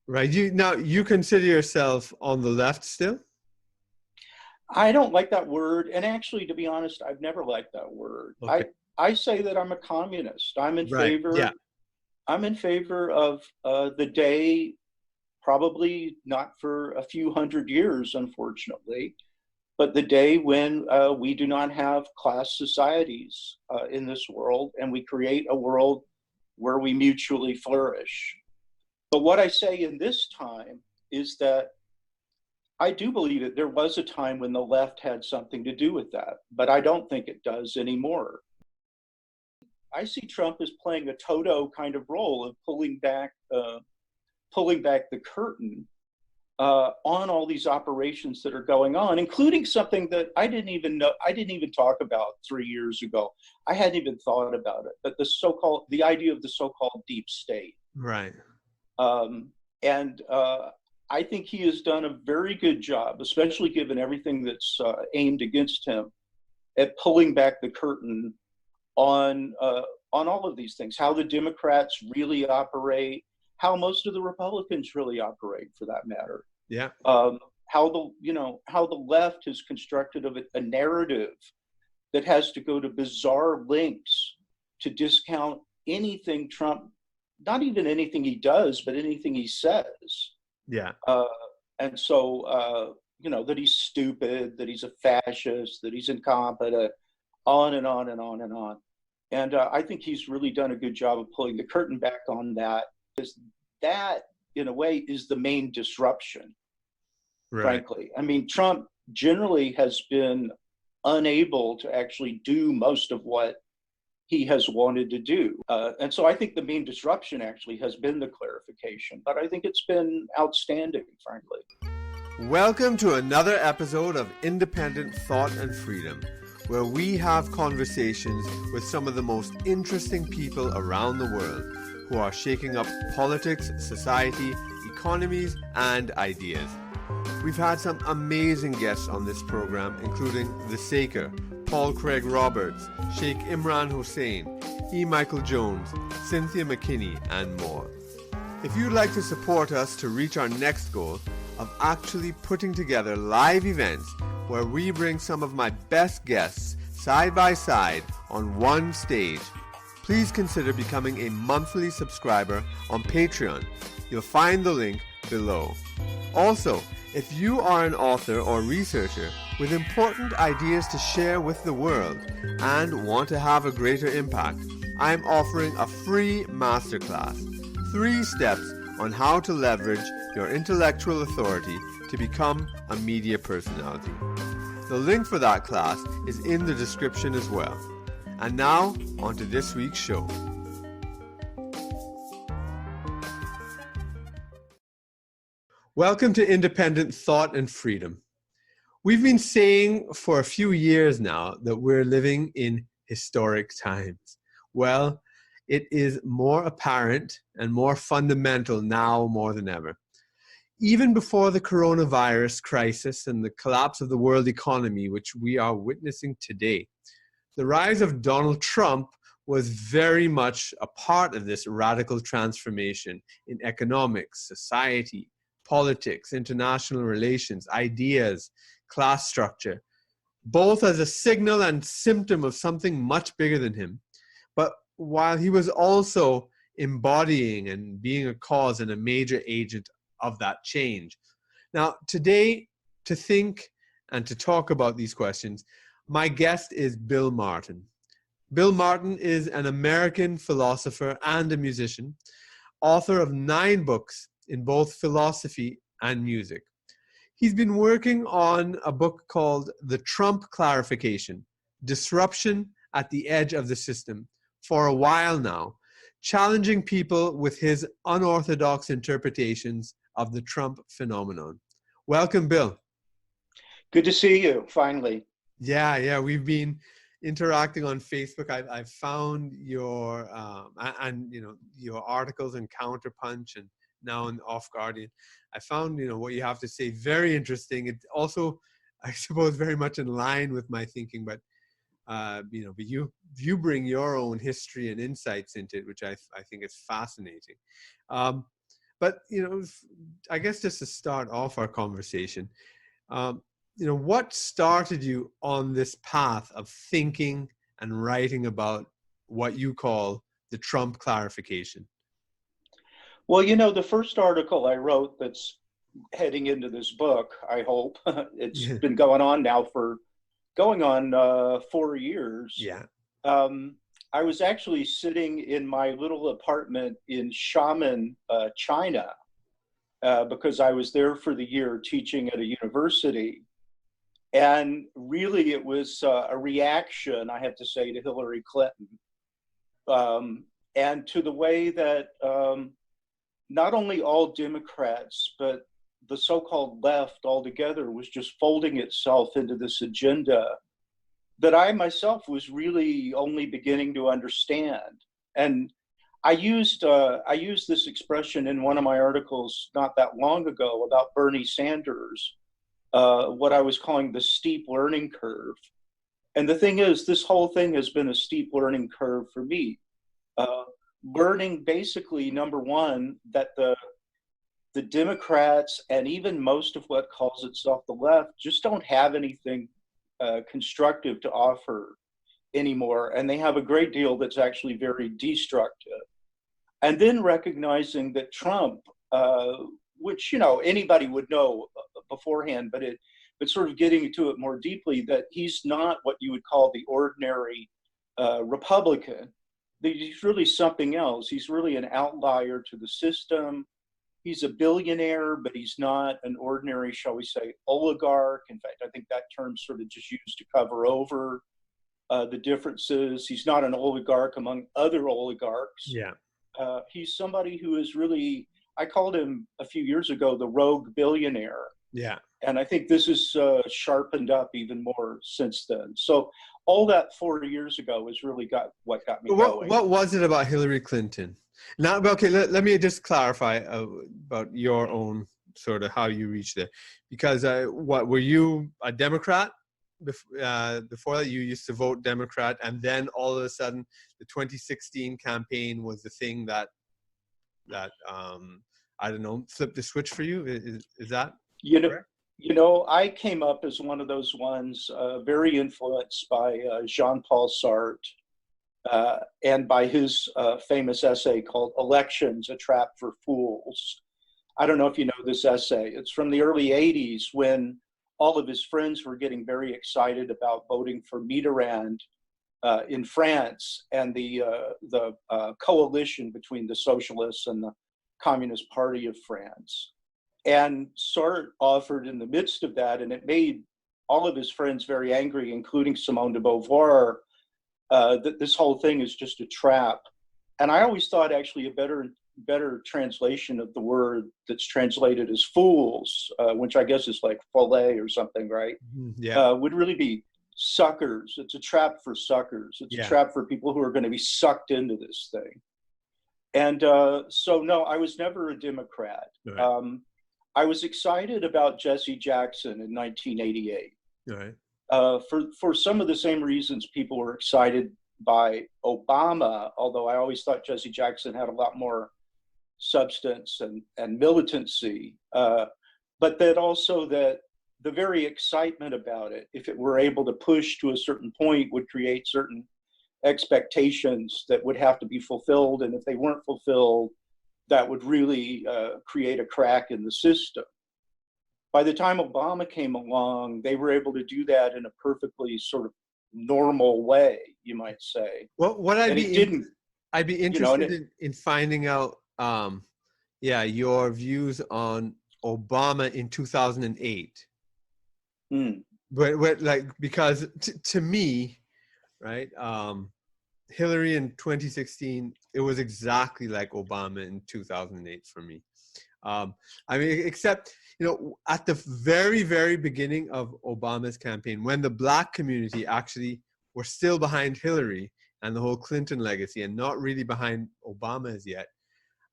Right. You consider yourself on the left still? I don't like that word. And actually, to be honest, I've never liked that word. Okay. I say that I'm a communist. Right. Yeah. I'm in favor of the day, probably not for a few hundred years, unfortunately, but the day when we do not have class societies in this world and we create a world where we mutually flourish. But what I say in this time is that I do believe that there was a time when the left had something to do with that, but I don't think it does anymore. I see Trump as playing a Toto kind of role of pulling back the curtain on all these operations that are going on, including something that I didn't even know, I didn't even talk about 3 years ago. I hadn't even thought about it, but the idea of the so-called deep state. Right. And I think he has done a very good job, especially given everything that's aimed against him, at pulling back the curtain on all of these things, how the Democrats really operate, how most of the Republicans really operate, for that matter. Yeah. How the left has constructed a narrative that has to go to bizarre lengths to discount anything Trump, not even anything he does, but anything he says. Yeah. And so, that he's stupid, that he's a fascist, that he's incompetent, on and on and on and on. And I think he's really done a good job of pulling the curtain back on that, because that, in a way, is the main disruption, Right. frankly. I mean, Trump generally has been unable to actually do most of what he has wanted to do. And so I think the main disruption actually has been the clarification, but I think it's been outstanding, frankly. Welcome to another episode of Independent Thought and Freedom, where we have conversations with some of the most interesting people around the world who are shaking up politics, society, economies, and ideas. We've had some amazing guests on this program, including The Saker, Paul Craig Roberts, Sheikh Imran Hussein, E. Michael Jones, Cynthia McKinney, and more. If you'd like to support us to reach our next goal of actually putting together live events where we bring some of my best guests side by side on one stage, please consider becoming a monthly subscriber on Patreon. You'll find the link below. Also, if you are an author or researcher with important ideas to share with the world and want to have a greater impact, I'm offering a free masterclass, 3 steps on how to leverage your intellectual authority to become a media personality. The link for that class is in the description as well. And now, on to this week's show. Welcome to Independent Thought and Freedom. We've been saying for a few years now that we're living in historic times. Well, it is more apparent and more fundamental now more than ever. Even before the coronavirus crisis and the collapse of the world economy, which we are witnessing today, the rise of Donald Trump was very much a part of this radical transformation in economics, society, politics, international relations, ideas, class structure, both as a signal and symptom of something much bigger than him. But while he was also embodying and being a cause and a major agent of that change. Now, today, to think and to talk about these questions, my guest is Bill Martin. Bill Martin is an American philosopher and a musician, author of 9 books in both philosophy and music. He's been working on a book called The Trump Clarification, Disruption at the Edge of the System for a while now, challenging people with his unorthodox interpretations of the Trump phenomenon. Welcome, Bill. Good to see you, finally. Yeah, we've been interacting on Facebook. I've found your your articles in Counterpunch and now in Off Guardian. I found what you have to say very interesting. It's also, I suppose, very much in line with my thinking, but you bring your own history and insights into it, which I think is fascinating. But, I guess just to start off our conversation, what started you on this path of thinking and writing about what you call the Trump clarification? Well, the first article I wrote that's heading into this book, I hope, it's Yeah. been going on 4 years. Yeah. I was actually sitting in my little apartment in Xiamen, China, because I was there for the year teaching at a university. And really, it was a reaction, I have to say, to Hillary Clinton, and to the way that not only all Democrats, but the so-called left altogether was just folding itself into this agenda that I myself was really only beginning to understand. And I used this expression in one of my articles not that long ago about Bernie Sanders, what I was calling the steep learning curve. And the thing is, this whole thing has been a steep learning curve for me. Learning basically, number one, that the Democrats and even most of what calls itself the left just don't have anything constructive to offer anymore. And they have a great deal that's actually very destructive. And then recognizing that Trump, which, anybody would know beforehand, but sort of getting into it more deeply, that he's not what you would call the ordinary Republican. He's really something else. He's really an outlier to the system. He's a billionaire, but he's not an ordinary, shall we say, oligarch. In fact, I think that term's sort of just used to cover over the differences. He's not an oligarch among other oligarchs. Yeah. He's somebody who is really, I called him a few years ago, the rogue billionaire. Yeah. And I think this is sharpened up even more since then. So all that 4 years ago is really what got me going. What was it about Hillary Clinton? Now, okay, let me just clarify about your own sort of how you reached there. Because what were you a Democrat before that? You used to vote Democrat, and then all of a sudden, the 2016 campaign was the thing that I don't know, flipped the switch for you. Is that correct? I came up as one of those ones very influenced by Jean-Paul Sartre and by his famous essay called Elections, a Trap for Fools. I don't know if you know this essay. It's from the early 80s when all of his friends were getting very excited about voting for Mitterrand in France and the coalition between the socialists and the Communist Party of France. And Sartre offered in the midst of that, and it made all of his friends very angry, including Simone de Beauvoir, that this whole thing is just a trap. And I always thought actually a better translation of the word that's translated as fools, which I guess is like folle or something, right? Yeah. Would really be suckers. It's a trap for suckers. It's a trap for people who are going to be sucked into this thing. And so, no, I was never a Democrat. Right. I was excited about Jesse Jackson in 1988. Right. For some of the same reasons people were excited by Obama, although I always thought Jesse Jackson had a lot more substance and militancy. But that also that the very excitement about it, if it were able to push to a certain point, would create certain expectations that would have to be fulfilled. And if they weren't fulfilled, that would really create a crack in the system. By the time Obama came along, they were able to do that in a perfectly sort of normal way, you might say. Well, I'd be interested in finding out, your views on Obama in 2008. But because to me, right, Hillary in 2016, it was exactly like Obama in 2008 for me. I mean, except, at the very, very beginning of Obama's campaign, when the Black community actually were still behind Hillary and the whole Clinton legacy and not really behind Obama as yet,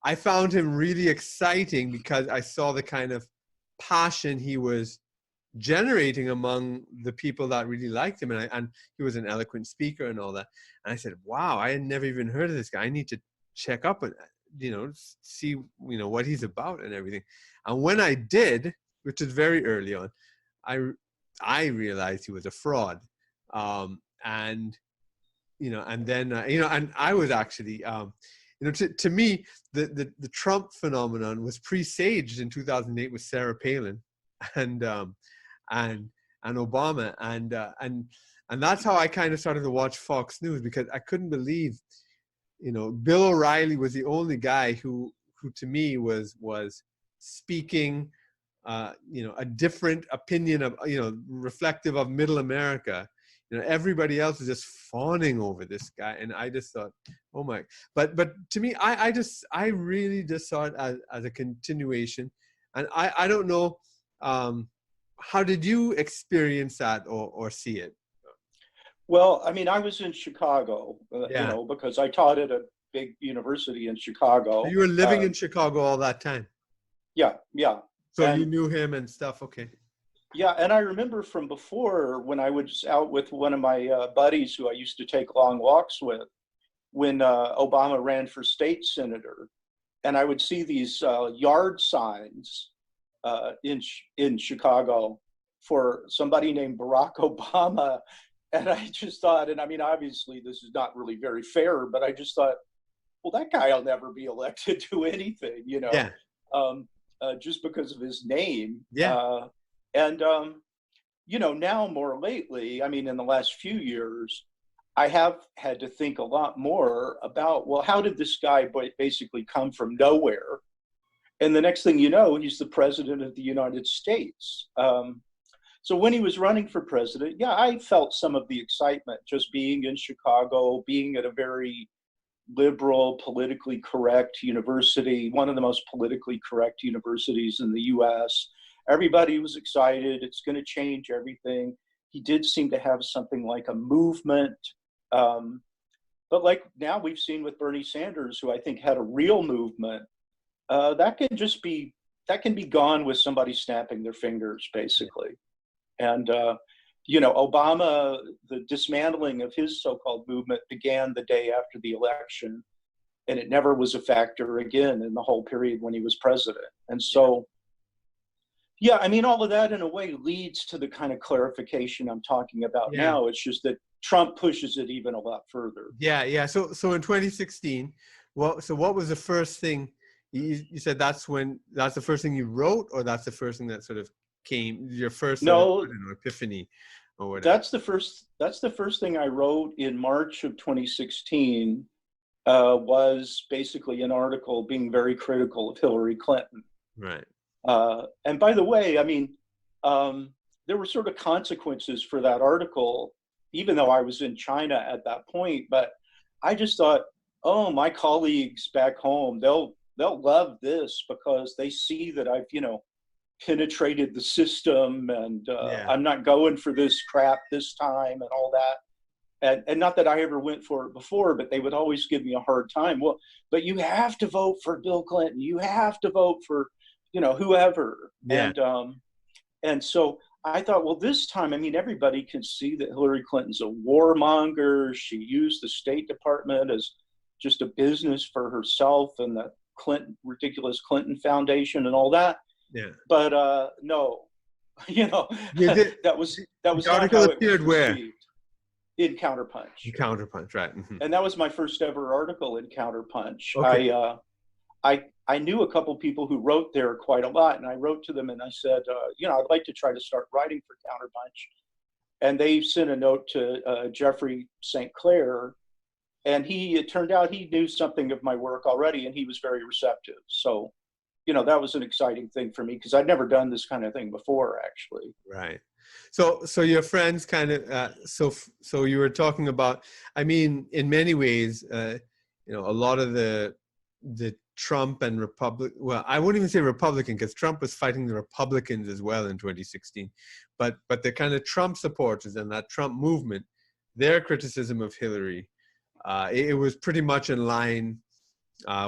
I found him really exciting because I saw the kind of passion he was generating among the people that really liked him. And he was an eloquent speaker and all that. And I said, wow, I had never even heard of this guy. I need to check up on see, what he's about and everything. And when I did, which is very early on, I realized he was a fraud. And then and I was actually, to me, the Trump phenomenon was presaged in 2008 with Sarah Palin and Obama, and that's how I kind of started to watch Fox News, because I couldn't believe, Bill O'Reilly was the only guy who to me was speaking, a different opinion of, reflective of middle America. Everybody else is just fawning over this guy, and I just thought, oh my! But to me, I really just saw it as a continuation, and I don't know, how did you experience that or see it? Well, I mean, I was in Chicago, Yeah. because I taught at a big university in Chicago. You were living in Chicago all that time. Yeah, yeah. So you knew him and stuff. Okay. Yeah, and I remember from before, when I was out with one of my buddies who I used to take long walks with, when Obama ran for state senator, and I would see these yard signs in Chicago for somebody named Barack Obama, and I just thought, and I mean, obviously this is not really very fair, but I just thought, well, that guy will never be elected to anything, Yeah. Just because of his name. Yeah. And, now more lately, I mean, in the last few years, I have had to think a lot more about, well, how did this guy basically come from nowhere? And the next thing you know, he's the president of the United States. So when he was running for president, yeah, I felt some of the excitement just being in Chicago, being at a very liberal, politically correct university, one of the most politically correct universities in the US. Everybody was excited. It's going to change everything. He did seem to have something like a movement. But like now we've seen with Bernie Sanders, who I think had a real movement, that can be gone with somebody snapping their fingers, basically. And, Obama, the dismantling of his so-called movement began the day after the election, and it never was a factor again in the whole period when he was president. And so, yeah, I mean, all of that in a way leads to the kind of clarification I'm talking about now. It's just that Trump pushes it even a lot further. Yeah. So in 2016, what was the first thing you said? That's the first thing you wrote, or that's the first thing that sort of came, your first epiphany or whatever? That's the first thing I wrote in March of 2016. Was basically an article being very critical of Hillary Clinton. Right. And by the way, I mean, there were sort of consequences for that article, even though I was in China at that point. But I just thought, oh, my colleagues back home, they'll love this because they see that I've, penetrated the system, and I'm not going for this crap this time and all that. And not that I ever went for it before, but they would always give me a hard time. Well, but you have to vote for Bill Clinton. You have to vote for, whoever. Yeah. And so I thought, well, this time, I mean, everybody can see that Hillary Clinton's a warmonger. She used the State Department as just a business for herself and the ridiculous Clinton Foundation and all that. Yeah. But no, that was the article appeared where? In Counterpunch. In Counterpunch, right. Mm-hmm. And that was my first ever article in Counterpunch. Okay. I knew a couple people who wrote there quite a lot, and I wrote to them and I said, I'd like to try to start writing for Counterpunch. And they sent a note to Jeffrey St. Clair, and it turned out he knew something of my work already, and he was very receptive. So, that was an exciting thing for me because I'd never done this kind of thing before, actually. Right. So your friends kind of, so you were talking about, I mean, in many ways, a lot of the Trump and well, I wouldn't even say Republican, because Trump was fighting the Republicans as well in 2016, but the kind of Trump supporters and that Trump movement, their criticism of Hillary, it was pretty much in line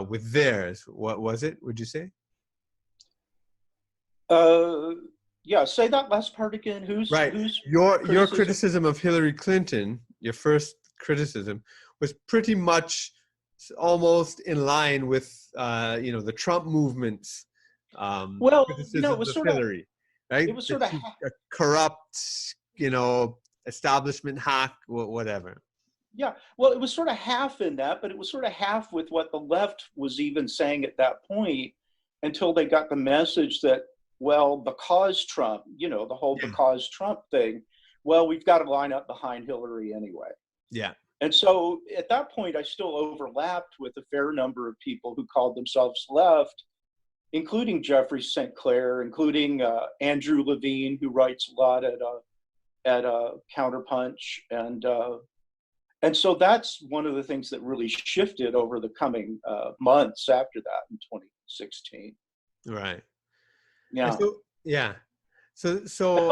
with theirs. What was it, would you say? Yeah, say that last part again. Who's your criticism of Hillary Clinton, your first criticism, was pretty much almost in line with the Trump movement's Well, it criticisms was of sort of, Hillary, right? it was That sort of, she's a corrupt, establishment hack, whatever. yeah. Well, it was sort of half in that, but it was sort of half with what the left was even saying at that point, until they got the message that, well, because Trump, the whole Yeah, because Trump thing, well, we've got to line up behind Hillary anyway. yeah, And so at that point, I still overlapped with a fair number of people who called themselves left, including Jeffrey St. Clair, including Andrew Levine, who writes a lot at Counterpunch, and so that's one of the things that really shifted over the coming months after that in 2016. right. And Yeah. so, yeah, And so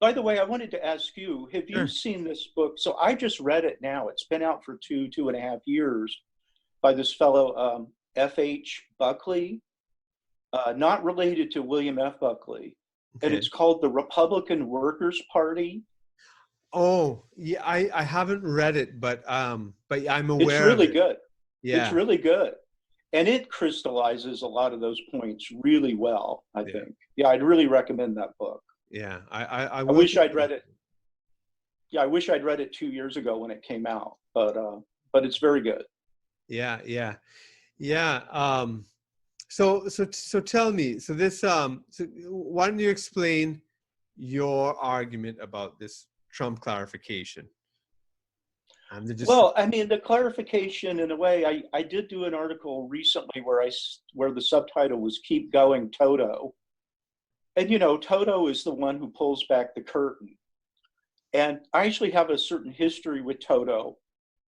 by the way, I wanted to ask you: have you sure. seen this book? So I just read it now. It's been out for 2.5 years by this fellow F.H. Buckley, not related to William F. Buckley, and Okay. it's called The Republican Workers' Party. Oh, yeah, I haven't read it, but I'm It's aware of really it. good. It's Yeah, really good. And it crystallizes a lot of those points really well, I yeah, think. Yeah, I'd really recommend that book. yeah. I I will wish take I'd a look. read it. Yeah, I wish I'd read it 2 years ago when it came out, but it's very good. Yeah, yeah, yeah. So tell me. So this. So why don't you explain your argument about this Trump clarification? And just Well, I mean, the clarification in a way, I did do an article recently where the subtitle was "Keep Going, Toto," and Toto is the one who pulls back the curtain. And I actually have a certain history with Toto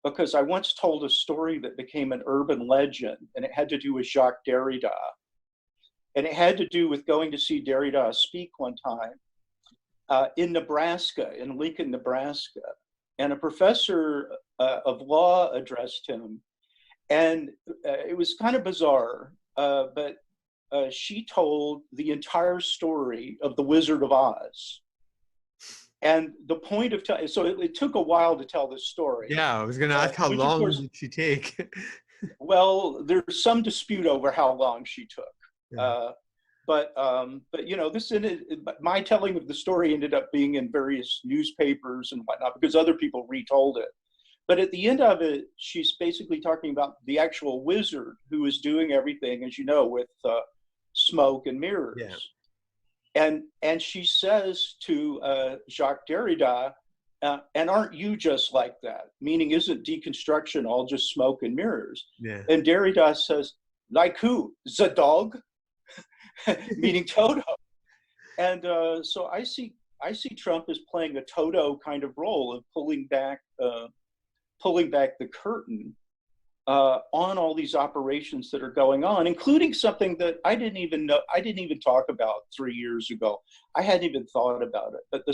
because I once told a story that became an urban legend, and it had to do with Jacques Derrida. And it had to do with going to see Derrida speak one time in Nebraska, in Lincoln, Nebraska. And a professor of law addressed him. And it was kind of bizarre, but she told the entire story of The Wizard of Oz. And the point of time, so it took a while to tell this story, yeah, I was gonna ask how which of long course, did she take? well, there's some dispute over how long she took. Yeah, Uh, but this my telling of the story ended up being in various newspapers and whatnot because other people retold it. But at the end of it, she's basically talking about the actual wizard who is doing everything, as you know, with smoke and yeah, mirrors. And she says to Jacques Derrida, and aren't you just like that? Meaning, isn't deconstruction all just smoke and mirrors? yeah, And Derrida says, like who? The dog? Meaning Toto. And so I see Trump as playing a Toto kind of role of pulling back the curtain on all these operations that are going on, including something that I didn't even know, I didn't even talk about 3 years ago. I hadn't even thought about it, but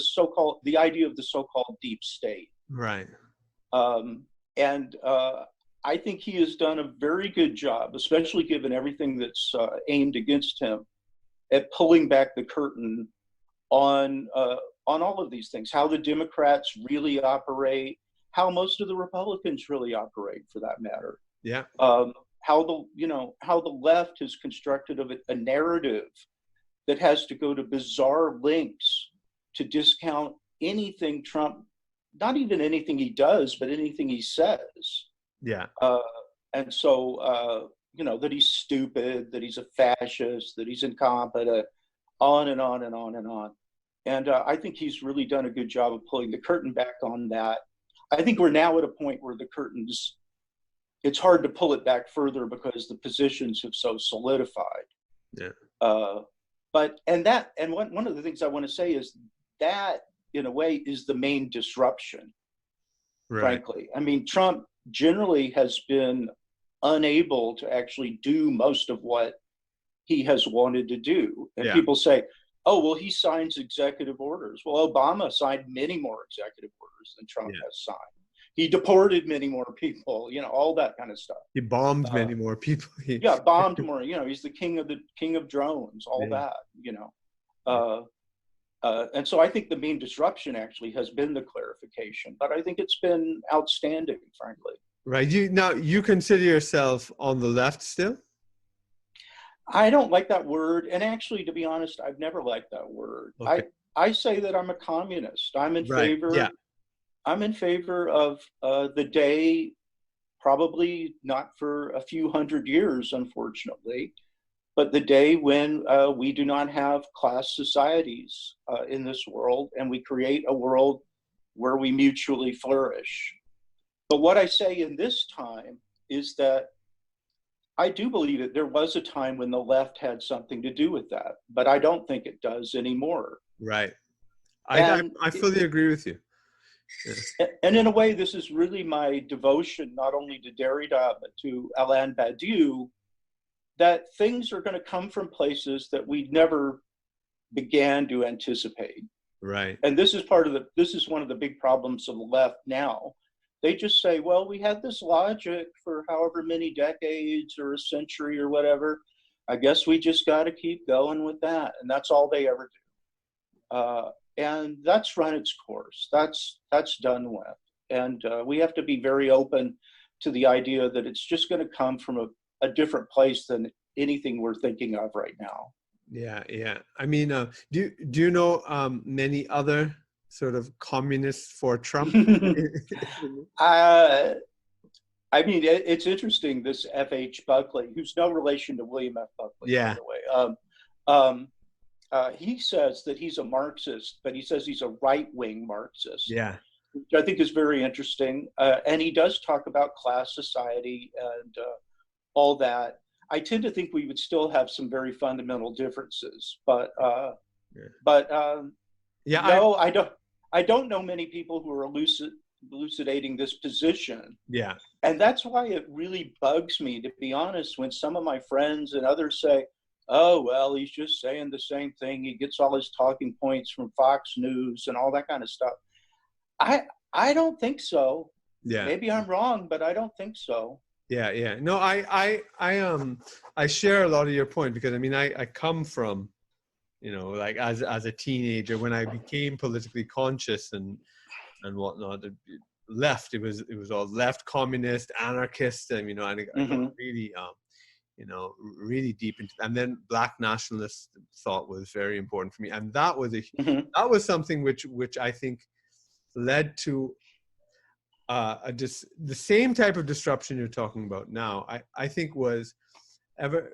the idea of the so-called deep state. right. And I think he has done a very good job, especially given everything that's aimed against him, at pulling back the curtain on all of these things, how the Democrats really operate, how most of the Republicans really operate, for that matter. Yeah, How the left has constructed a narrative that has to go to bizarre lengths to discount anything Trump, not even anything he does, but anything he says. yeah, Uh, and so, that he's stupid, that he's a fascist, that he's incompetent, on and on and on and on. And I think he's really done a good job of pulling the curtain back on that. I think we're now at a point where the curtains, it's hard to pull it back further because the positions have so solidified. yeah, Uh, and one of the things I want to say is that, in a way, is the main disruption, right. frankly. I mean, Trump generally has been unable to actually do most of what he has wanted to do. And Yeah, people say, oh, well, he signs executive orders. Well, Obama signed many more executive orders than Trump yeah. has signed. He deported many more people, all that kind of stuff. He bombed Uh, many more people. yeah, bombed more, he's the king of drones, all Yeah, that. yeah, Uh, and so I think the main disruption actually has been the clarification, but I think it's been outstanding, frankly. Right. You consider yourself on the left still? I don't like that word, and actually, to be honest, I've never liked that word. Okay. I say that I'm a communist. Right. Yeah. I'm in favor of the day, probably not for a few hundred years, unfortunately, but the day when we do not have class societies in this world, and we create a world where we mutually flourish. But what I say in this time is that I do believe that there was a time when the left had something to do with that, but I don't think it does anymore. Right. And I fully agree with you. and in a way, this is really my devotion, not only to Derrida, but to Alain Badiou, that things are going to come from places that we never began to anticipate. Right. And this is one of the big problems of the left now. They just say, well, we had this logic for however many decades or a century or whatever. I guess we just got to keep going with that. And that's all they ever do. And that's run its course. That's done with. And we have to be very open to the idea that it's just going to come from a different place than anything we're thinking of right now. Yeah. Yeah. I mean, do you know many other sort of communists for Trump? uh, I mean, it's interesting, this F.H. Buckley, who's no relation to William F. Buckley, by Yeah. the way. He says that he's a Marxist, but he says he's a right-wing Marxist, Yeah. which I think is very interesting. And he does talk about class society and all that. I tend to think we would still have some very fundamental differences, but Yeah. no, I don't. I don't know many people who are elucidating this position. Yeah. And that's why it really bugs me, to be honest, when some of my friends and others say, oh, well, he's just saying the same thing. He gets all his talking points from Fox News and all that kind of stuff. I don't think so. Yeah. Maybe I'm wrong, but I don't think so. Yeah. Yeah. No, I share a lot of your point, because I mean, I come from, like as a teenager, when I became politically conscious and whatnot, left, it was all left, communist, anarchist, and and I got really really deep into, and then Black nationalist thought was very important for me, and that was something which I think led to the same type of disruption you're talking about now. I think was ever.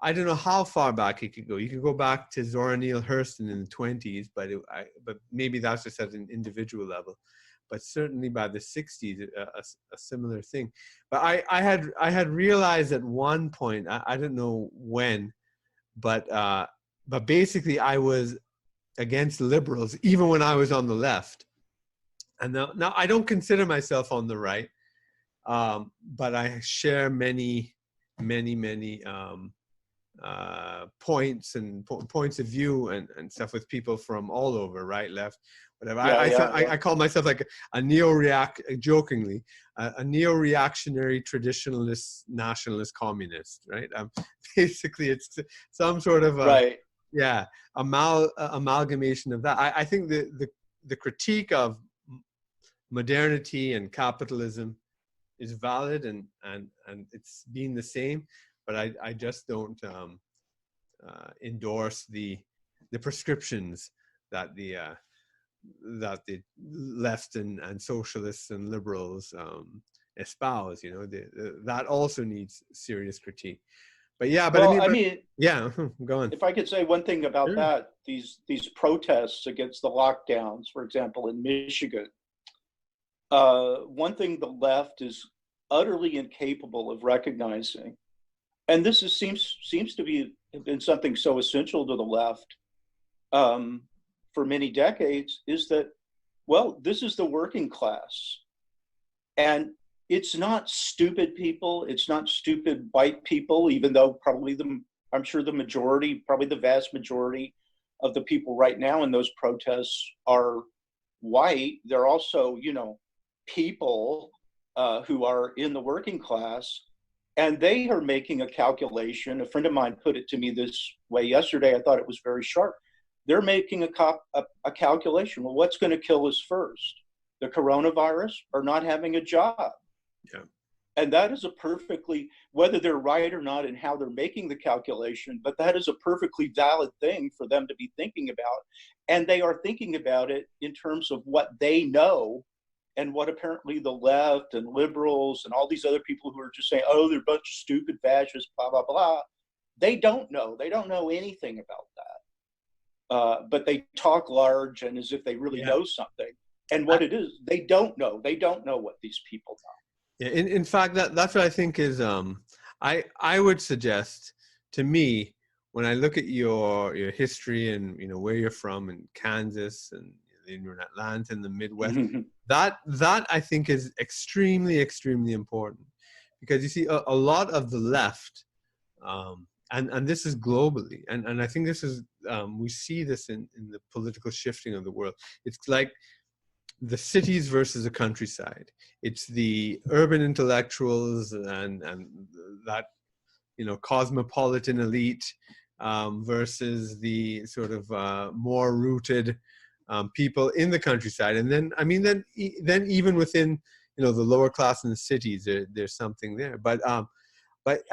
I don't know how far back you could go. You could go back to Zora Neale Hurston in the 1920s, but maybe that's just at an individual level. But certainly by the 1960s, a similar thing. But I had realized at one point, I don't know when, but basically I was against liberals even when I was on the left. And now I don't consider myself on the right, but I share many points and points of view and stuff with people from all over, right, left, whatever. I call myself like jokingly, a neo-reactionary traditionalist nationalist communist, right? Basically, it's some sort of amalgamation of that. I think the critique of modernity and capitalism is valid, and it's been the same. But I just don't endorse the prescriptions that the left and socialists and liberals espouse. That also needs serious critique. But yeah, yeah, go on. If I could say one thing about that, these protests against the lockdowns, for example, in Michigan, one thing the left is utterly incapable of recognizing, and this seems to be been something so essential to the left for many decades, is that, well, this is the working class, and it's not stupid people, it's not stupid white people, even though probably I'm sure the majority, probably the vast majority of the people right now in those protests are white. They're also, people who are in the working class. And they are making a calculation. A friend of mine put it to me this way yesterday. I thought it was very sharp. They're making a calculation. Well, what's going to kill us first? The coronavirus or not having a job? Yeah. And that is a perfectly, whether they're right or not in how they're making the calculation, but that is a perfectly valid thing for them to be thinking about. And they are thinking about it in terms of what they know and what apparently the left and liberals and all these other people who are just saying, oh, they're a bunch of stupid fascists, blah, blah, blah. They don't know. They don't know anything about that. But they talk large and as if they really know something. And what it is, they don't know. They don't know what these people know. Yeah, in fact, that's what I think is, I would suggest, to me, when I look at your history and, you know, where you're from in Kansas and you're in Atlanta in the Midwest, that I think is extremely, extremely important, because you see a lot of the left, and this is globally, and I think this is, we see this in the political shifting of the world. It's like the cities versus the countryside. It's the urban intellectuals and that, you know, cosmopolitan elite, versus the sort of more rooted people in the countryside. And then, I mean, then even within, you know, the lower class in the cities, there's something there. But I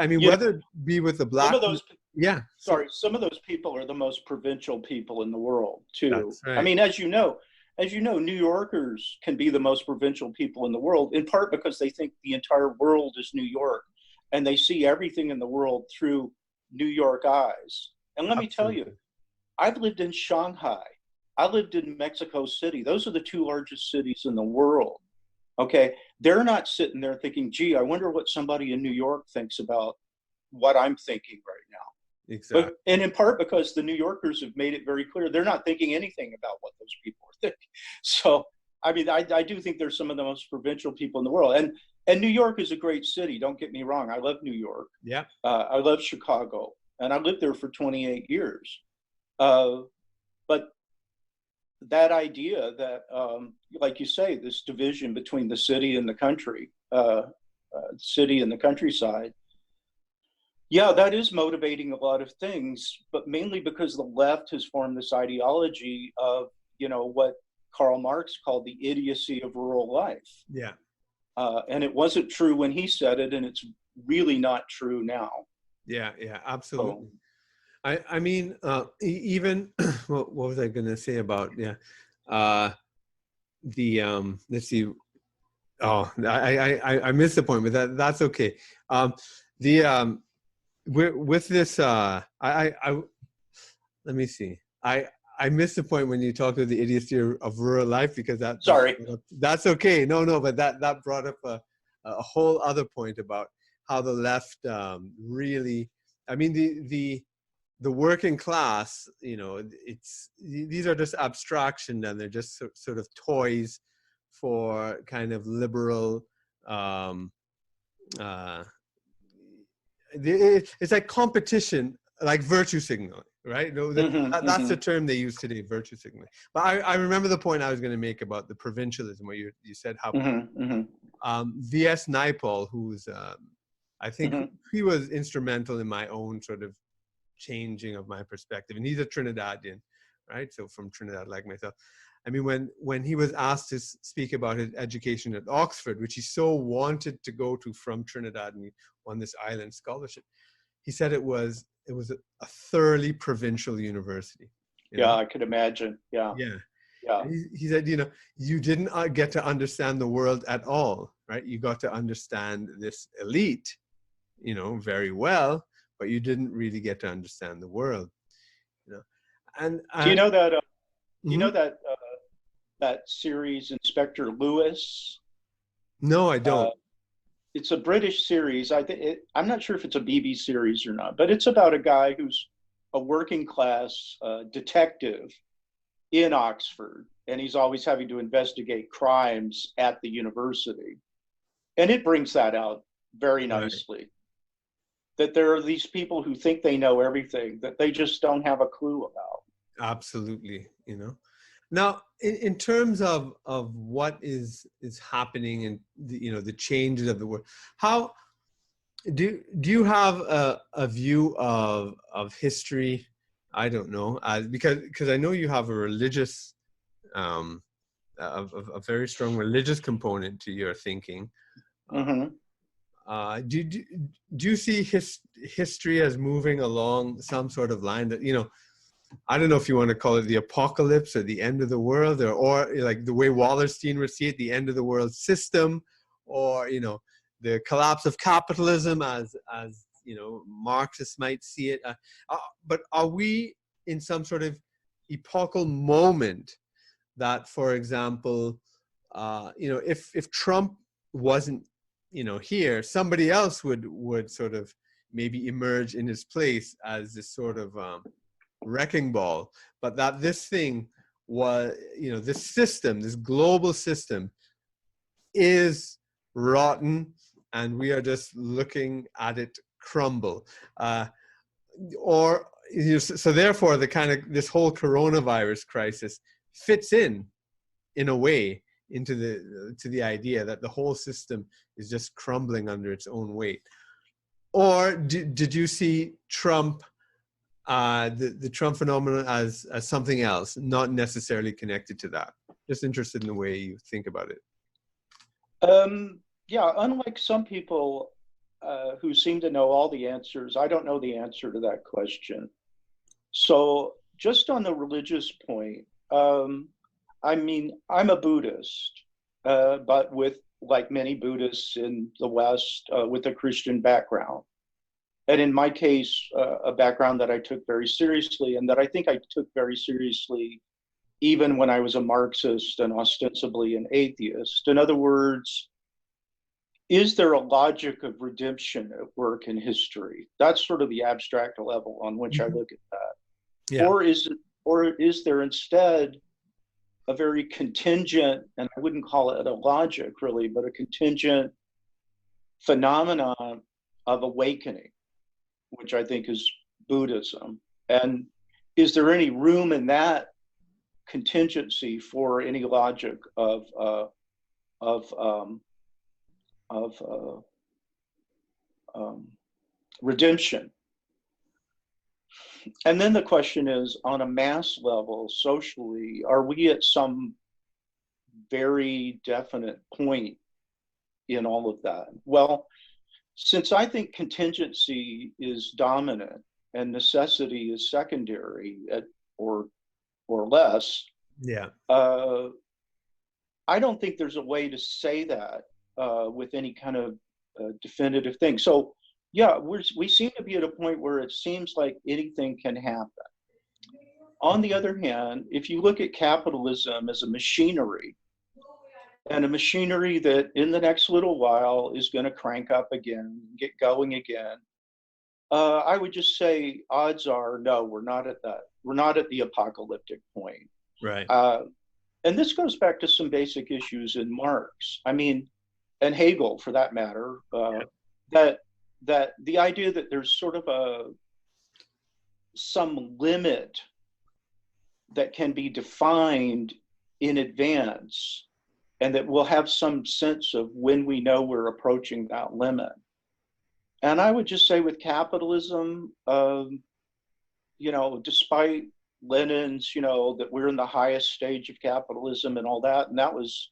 mean, You know, whether it be with the black, some of those, yeah, some of those people are the most provincial people in the world too. that's right. I mean, as you know, New Yorkers can be the most provincial people in the world, in part because they think the entire world is New York and they see everything in the world through New York eyes. And let me tell you, I've lived in Shanghai. I lived in Mexico City. Those are the two largest cities in the world. Okay. They're not sitting there thinking, gee, I wonder what somebody in New York thinks about what I'm thinking right now. Exactly. But, and in part because the New Yorkers have made it very clear they're not thinking anything about what those people are thinking. So, I mean, I do think they're some of the most provincial people in the world. And New York is a great city. Don't get me wrong. I love New York. Yeah. I love Chicago. And I lived there for 28 years. But that idea that, like you say, this division between the city and the country, city and the countryside, yeah, that is motivating a lot of things, but mainly because the left has formed this ideology of, you know, what Karl Marx called the idiocy of rural life. Yeah. And it wasn't true when he said it, and it's really not true now. Yeah, absolutely. So, I mean, even what was I going to say about, the let's see. Oh, I missed the point, but that's okay. With this, let me see. I missed the point when you talked about the idiocy of rural life, because that's okay. No, but that brought up a whole other point about how the left really, I mean, the working class, you know, these are just abstraction, and they're just sort of toys for kind of liberal, it's like competition, like virtue signaling, right? No, that's the term they use today, virtue signaling. But I remember the point I was going to make about the provincialism, where you said how V.S. Naipaul, who's I think he was instrumental in my own sort of changing of my perspective, and he's a Trinidadian, right? So from Trinidad, like myself. I mean, when he was asked to speak about his education at Oxford, which he so wanted to go to from Trinidad, and he won this island scholarship, he said it was a thoroughly provincial university. You know? I could imagine. Yeah. He said, you know, you didn't get to understand the world at all, right? You got to understand this elite, you know, very well, but you didn't really get to understand the world, you know. And do you know that? You know that that series, Inspector Lewis? No, I don't. It's a British series. I'm not sure if it's a BBC series or not, but it's about a guy who's a working class detective in Oxford, and he's always having to investigate crimes at the university. And it brings that out very nicely. Right. That there are these people who think they know everything that they just don't have a clue about. Absolutely, you know. Now, in terms of what is happening and the changes of the world, how do you have a view of history? I don't know, because I know you have a religious, a very strong religious component to your thinking. Mm-hmm. Do you see history as moving along some sort of line that, I don't know if you want to call it the apocalypse or the end of the world, or like the way Wallerstein would see it, the end of the world system, or the collapse of capitalism as Marxists might see it. But are we in some sort of epochal moment that, for example, if Trump wasn't here, somebody else would sort of maybe emerge in his place as this sort of wrecking ball, but that this thing was, this system, this global system is rotten, and we are just looking at it crumble. So therefore, the kind of this whole coronavirus crisis fits in a way into the idea that the whole system is just crumbling under its own weight. Or did you see Trump, the Trump phenomenon as something else, not necessarily connected to that? Just interested in the way you think about it. Yeah, unlike some people who seem to know all the answers, I don't know the answer to that question. So just on the religious point, I mean, I'm a Buddhist, but with, like many Buddhists in the West, with a Christian background. And in my case, a background that I took very seriously, and that I think I took very seriously even when I was a Marxist and ostensibly an atheist. In other words, is there a logic of redemption at work in history? That's sort of the abstract level on which I look at that. Yeah. Or is there instead a very contingent, and I wouldn't call it a logic really, but a contingent phenomenon of awakening, which I think is Buddhism? And is there any room in that contingency for any logic of redemption? And then the question is, on a mass level, socially, are we at some very definite point in all of that? Well, since I think contingency is dominant and necessity is secondary, or less, Yeah. I don't think there's a way to say that with any kind of definitive thing. So yeah, we seem to be at a point where it seems like anything can happen. On the other hand, if you look at capitalism as a machinery, and a machinery that in the next little while is going to crank up again, get going again, I would just say odds are no, we're not at that. We're not at the apocalyptic point. Right. And this goes back to some basic issues in Marx, I mean, and Hegel for that matter, that the idea that there's sort of some limit that can be defined in advance, and that we'll have some sense of when we know we're approaching that limit. And I would just say with capitalism, despite Lenin's, that we're in the highest stage of capitalism and all that, and that was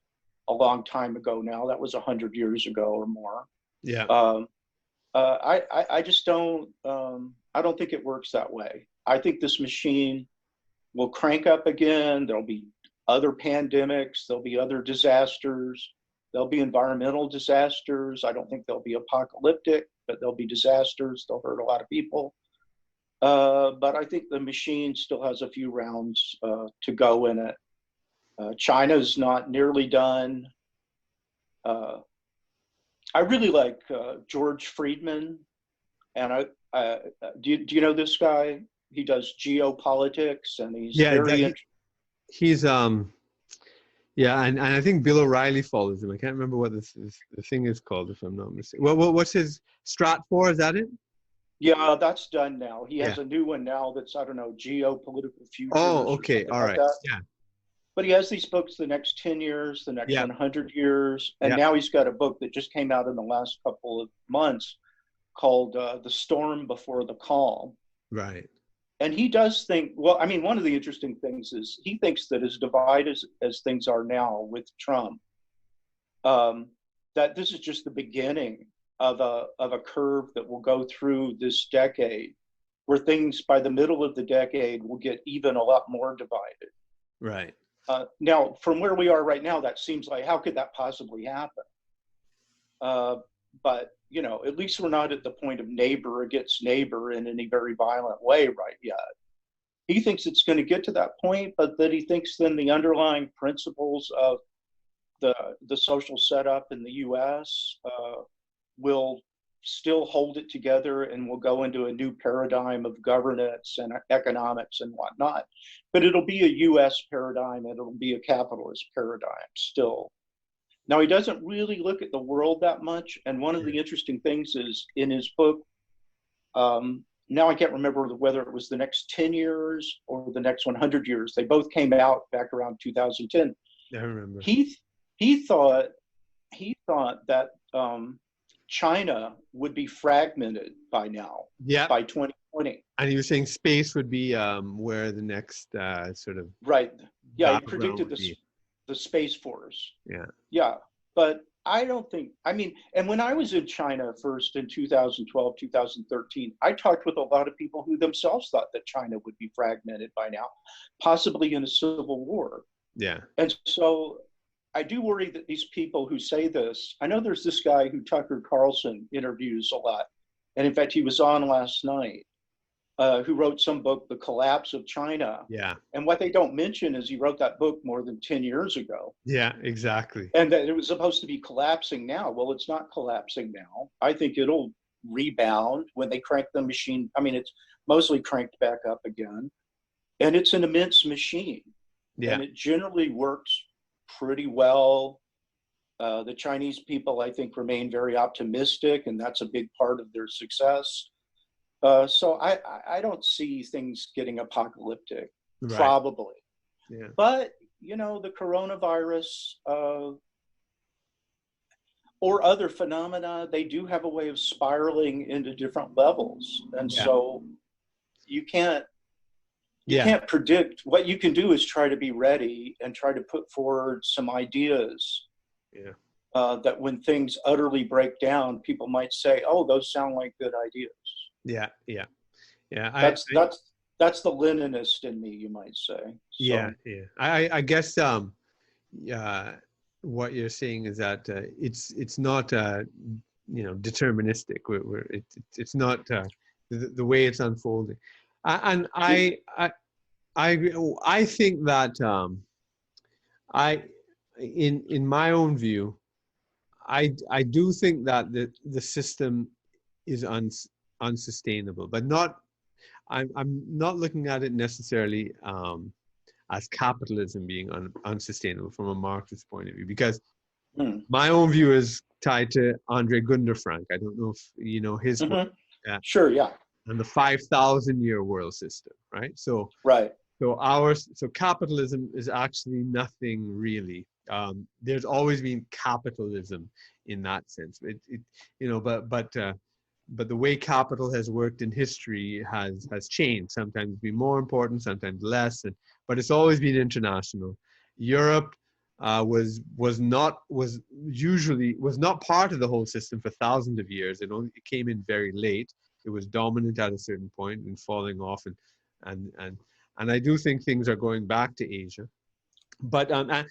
a long time ago now, that was 100 years ago or more. Yeah. I just don't, I don't think it works that way. I think this machine will crank up again. There'll be other pandemics, there'll be other disasters, there'll be environmental disasters. I don't think they'll be apocalyptic, but there'll be disasters. They'll hurt a lot of people. But I think the machine still has a few rounds to go in it. China's not nearly done. I really like George Friedman, and do you know this guy? He does geopolitics, and he's he's and I think Bill O'Reilly follows him. I can't remember what the thing is called, if I'm not mistaken. What's his Stratfor? Is that it? Yeah, that's done now. He has a new one now that's, I don't know, geopolitical futures. Oh, okay, all right. Yeah. But he has these books the next 10 years, the next 100 years. And now he's got a book that just came out in the last couple of months called The Storm Before the Calm. Right. And he does think, well, I mean, one of the interesting things is he thinks that as divided as things are now with Trump, that that this is just the beginning of a curve that will go through this decade, where things by the middle of the decade will get even a lot more divided. Right. Now, from where we are right now, that seems like, how could that possibly happen? But, you know, at least we're not at the point of neighbor against neighbor in any very violent way right yet. He thinks it's going to get to that point, but that he thinks then the underlying principles of the social setup in the U.S. Will still hold it together, and will go into a new paradigm of governance and economics and whatnot. But it'll be a U.S. paradigm, and it'll be a capitalist paradigm still. Now, he doesn't really look at the world that much. And one of the interesting things is in his book, now I can't remember whether it was the next 10 years or the next 100 years. They both came out back around 2010. I remember. He thought that China would be fragmented by now, by 2020. And he was saying space would be where the next sort of... Right. Yeah, he predicted the Space Force. Yeah. Yeah, but I don't think, I mean, and when I was in China first in 2012, 2013, I talked with a lot of people who themselves thought that China would be fragmented by now, possibly in a civil war. Yeah. And so I do worry that these people who say this, I know there's this guy who Tucker Carlson interviews a lot. And in fact, he was on last night, who wrote some book, The Collapse of China. Yeah. And what they don't mention is he wrote that book more than 10 years ago. Yeah, exactly. And that it was supposed to be collapsing now. Well, it's not collapsing now. I think it'll rebound when they crank the machine. I mean, it's mostly cranked back up again. And it's an immense machine. Yeah. And it generally works pretty well. The Chinese people, I think, remain very optimistic, and that's a big part of their success. So I don't see things getting apocalyptic, probably. Yeah. But, you know, the coronavirus or other phenomena, they do have a way of spiraling into different levels. And so you can't predict. What you can do is try to be ready and try to put forward some ideas. Yeah. That when things utterly break down, people might say, "Oh, those sound like good ideas." Yeah. Yeah. Yeah. That's the Leninist in me, you might say. So, yeah. Yeah. I guess what you're saying is that it's not deterministic. It's not the way it's unfolding. And I agree. I think that in my own view, I do think that the system is unsustainable, but I'm not looking at it necessarily as capitalism being unsustainable from a Marxist point of view, because my own view is tied to Andre Gunderfrank. I don't know if you know his work. Sure, yeah. And the 5,000-year world system, right? So capitalism is actually nothing really. There's always been capitalism in that sense. But the way capital has worked in history has changed. Sometimes it's been more important, sometimes less, but it's always been international. Europe was not part of the whole system for thousands of years. It came in very late. It was dominant at a certain point and falling off, and I do think things are going back to Asia. But and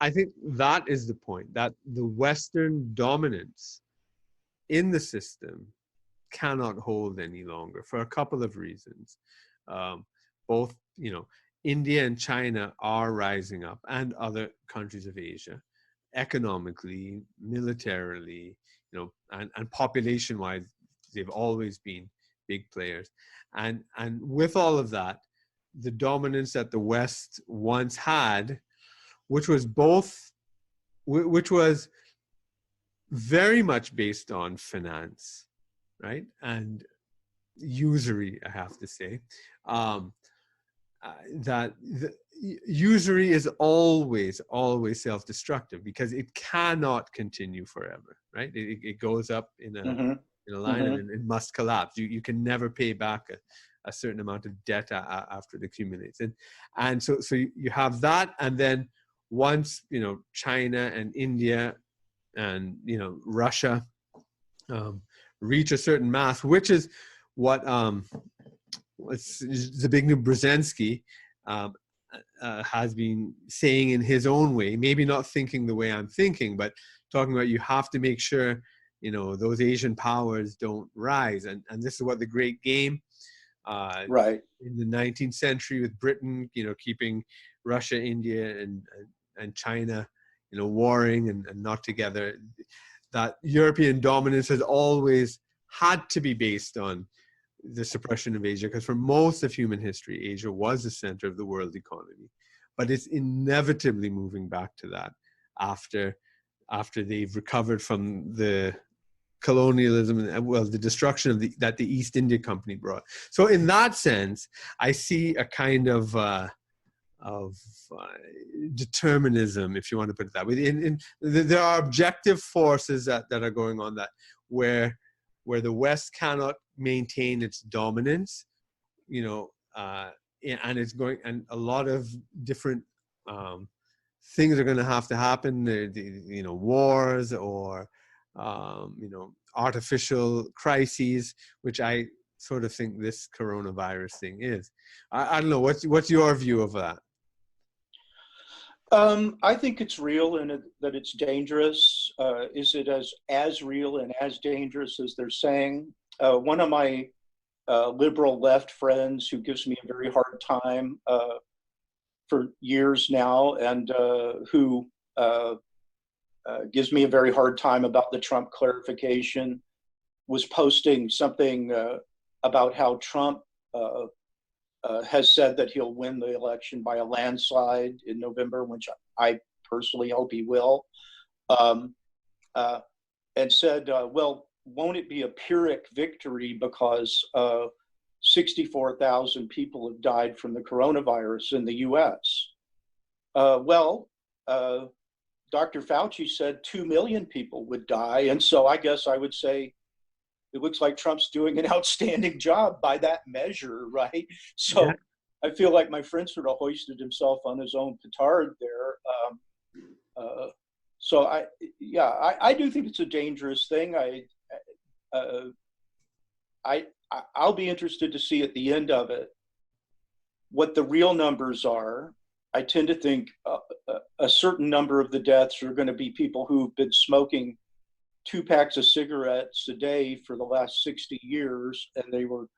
I think that is the point, that the Western dominance in the system cannot hold any longer for a couple of reasons. Both, India and China are rising up, and other countries of Asia, economically, militarily, and population-wise, they've always been big players. And with all of that, the dominance that the West once had, which was very much based on finance, right? And usury, I have to say. That the usury is always self-destructive, because it cannot continue forever, right? It goes up in a line and it must collapse. You can never pay back a certain amount of debt after it accumulates. And so you have that, and then once China and India Russia reach a certain mass, which is what Zbigniew Brzezinski has been saying in his own way, maybe not thinking the way I'm thinking, but talking about you have to make sure, those Asian powers don't rise. And this is what the Great Game right. in the 19th century with Britain, keeping Russia, India, and China, warring and not together. That European dominance has always had to be based on the suppression of Asia, because for most of human history, Asia was the center of the world economy. But it's inevitably moving back to that after they've recovered from the colonialism and, well, the destruction of that the East India Company brought. So in that sense, I see a kind of determinism, if you want to put it that way. There are objective forces that are going on that where the West cannot maintain its dominance, and it's going, and a lot of different things are going to have to happen. Wars or artificial crises, which I sort of think this coronavirus thing is. I don't know. What's your view of that? I think it's real and that it's dangerous. Is it as real and as dangerous as they're saying? One of my liberal left friends who gives me a very hard time for years now, and who gives me a very hard time about the Trump clarification, was posting something about how Trump has said that he'll win the election by a landslide in November, which I personally hope he will, and said, well, won't it be a Pyrrhic victory because 64,000 people have died from the coronavirus in the US? Dr. Fauci said 2 million people would die. And so I guess I would say it looks like Trump's doing an outstanding job by that measure, right? So yeah. I feel like my friend sort of hoisted himself on his own petard there. So I do think it's a dangerous thing. I'll be interested to see at the end of it what the real numbers are. I tend to think a certain number of the deaths are going to be people who've been smoking 2 packs of cigarettes a day for the last 60 years, and they were,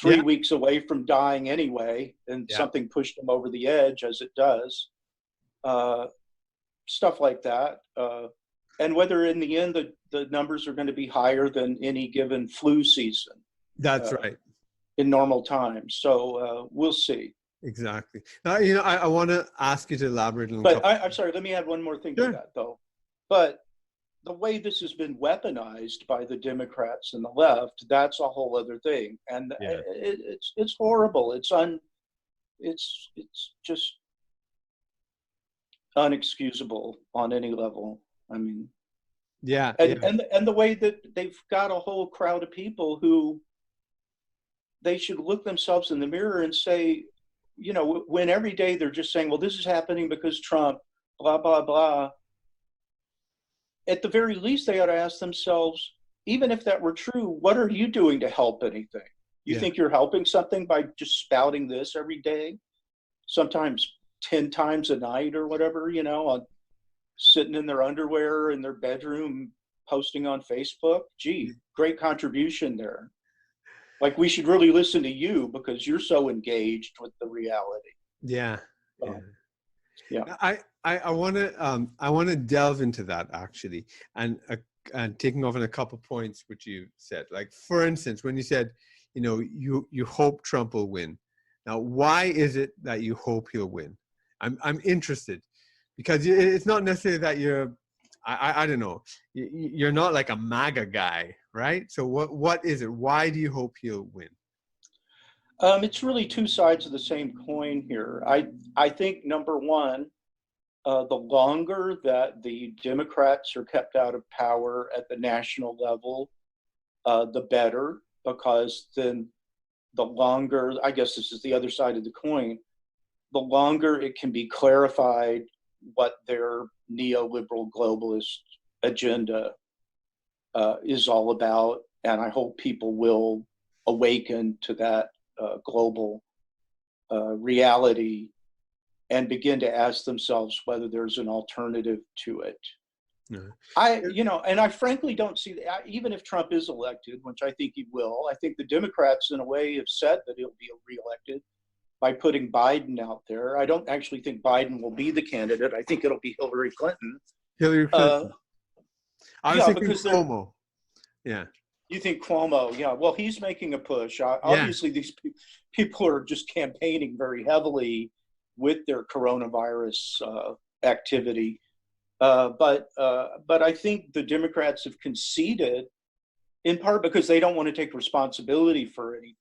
3 weeks away from dying anyway, and something pushed them over the edge, as it does. Stuff like that. And whether in the end the numbers are going to be higher than any given flu season. That's right. In normal times. So we'll see. Exactly. Now, I want to ask you to elaborate on. But I'm sorry, let me add one more thing to that, though. But the way this has been weaponized by the Democrats and the left, that's a whole other thing. And it's horrible. It's just unexcusable on any level. I mean, and the way that they've got a whole crowd of people who they should look themselves in the mirror and say, when every day they're just saying, well, this is happening because Trump, blah, blah, blah. At the very least, they ought to ask themselves, even if that were true, what are you doing to help anything? You think you're helping something by just spouting this every day, sometimes 10 times a night or whatever, on sitting in their underwear in their bedroom, posting on Facebook? Gee, great contribution there. Like, we should really listen to you because you're so engaged with the reality. Yeah. I want to delve into that, actually, and taking off on a couple points which you said. Like, for instance, when you said, you hope Trump will win. Now, why is it that you hope he'll win? I'm interested, because it's not necessarily that you're, I don't know, you're not like a MAGA guy, right? So what is it? Why do you hope he'll win? It's really two sides of the same coin here. I think, number one, the longer that the Democrats are kept out of power at the national level, the better, because then the longer, I guess this is the other side of the coin, the longer it can be clarified what their neoliberal globalist agenda is all about. And I hope people will awaken to that global reality and begin to ask themselves whether there's an alternative to it. No. And I frankly don't see that, even if Trump is elected, which I think he will. I think the Democrats, in a way, have said that he'll be reelected by putting Biden out there. I don't actually think Biden will be the candidate. I think it'll be Hillary Clinton. Hillary Clinton. I was thinking because Cuomo. Yeah. You think Cuomo? Yeah. Well, he's making a push. Obviously, these people are just campaigning very heavily with their coronavirus activity. But I think the Democrats have conceded, in part because they don't want to take responsibility for anything.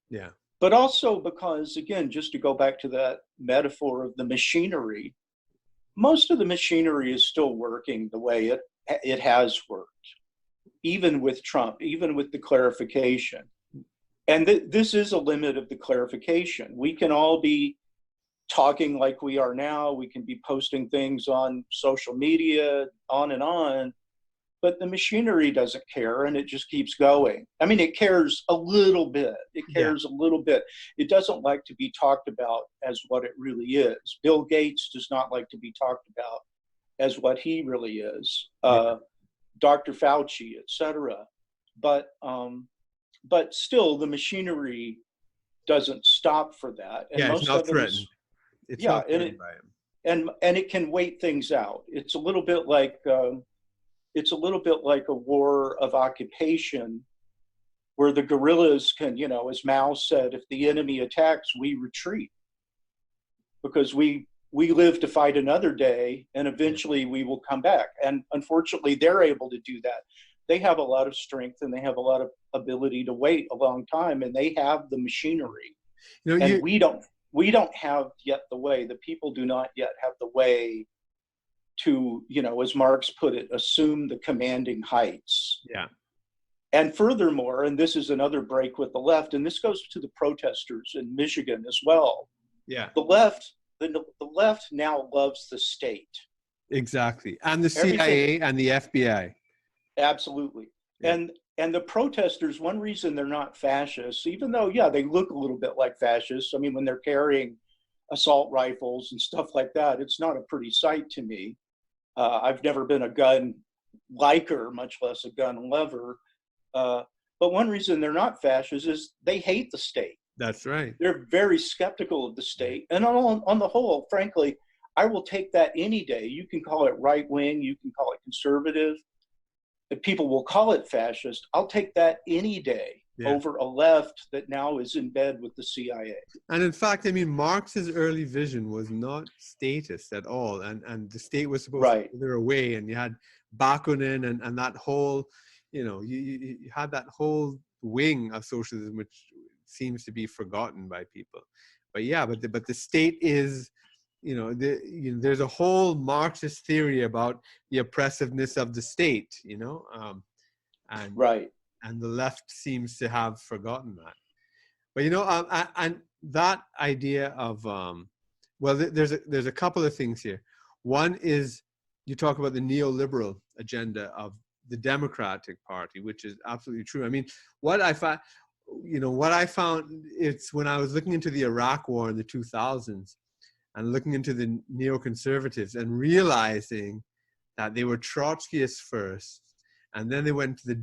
Yeah. But also because, again, just to go back to that metaphor of the machinery, most of the machinery is still working the way it has worked, even with Trump, even with the clarification. And this is a limit of the clarification. We can all be talking like we are now. We can be posting things on social media, on and on, but the machinery doesn't care, and it just keeps going. I mean, it cares a little bit. It cares a little bit. It doesn't like to be talked about as what it really is. Bill Gates does not like to be talked about as what he really is. Dr. Fauci, etc. But still, the machinery doesn't stop for that. And it's not threatened. It's not threatened by him. And it can wait things out. It's a little bit like a war of occupation, where the guerrillas can, as Mao said, if the enemy attacks, we retreat, because we live to fight another day, and eventually we will come back. And unfortunately, they're able to do that. They have a lot of strength, and they have a lot of ability to wait a long time, and they have the machinery. And we don't have yet the way. The people do not yet have the way to, as Marx put it, assume the commanding heights. Yeah. And furthermore, and this is another break with the left, and this goes to the protesters in Michigan as well. Yeah. The left now loves the state. Exactly. And the CIA and the FBI. Absolutely. Yeah. And the protesters, one reason they're not fascists, even though, they look a little bit like fascists. I mean, when they're carrying assault rifles and stuff like that, it's not a pretty sight to me. I've never been a gun liker, much less a gun lover. But one reason they're not fascists is they hate the state. That's right. They're very skeptical of the state. And on the whole, frankly, I will take that any day. You can call it right wing, you can call it conservative. If people will call it fascist, I'll take that any day over a left that now is in bed with the CIA. And in fact, I mean, Marx's early vision was not statist at all. And the state was supposed to wither away. And you had Bakunin and that whole, you had that whole wing of socialism, which seems to be forgotten by people. But the state is, there's a whole Marxist theory about the oppressiveness of the state, and the left seems to have forgotten that. But and that idea of there's a couple of things here. One is you talk about the neoliberal agenda of the Democratic Party, which is absolutely true. I mean, what I found it's when I was looking into the Iraq War in the 2000s and looking into the neoconservatives and realizing that they were Trotskyists first, and then they went to the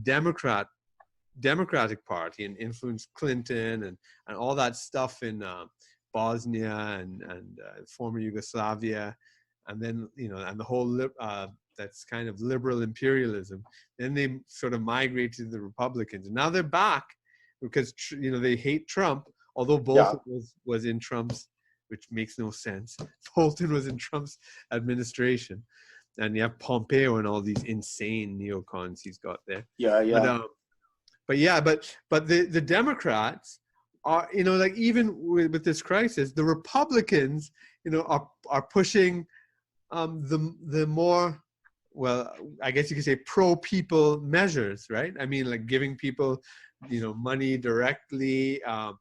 Democratic Party and influenced Clinton and all that stuff in Bosnia and former Yugoslavia, and then and the whole that's kind of liberal imperialism. Then they sort of migrated to the Republicans, and now they're back because they hate Trump, although Bolton was in Trump's, which makes no sense. Bolton was in Trump's administration, and you have Pompeo and all these insane neocons he's got there. But the Democrats are, even with this crisis, the Republicans, are pushing the more, well, I guess you could say pro-people measures, right? I mean, like giving people, money directly, and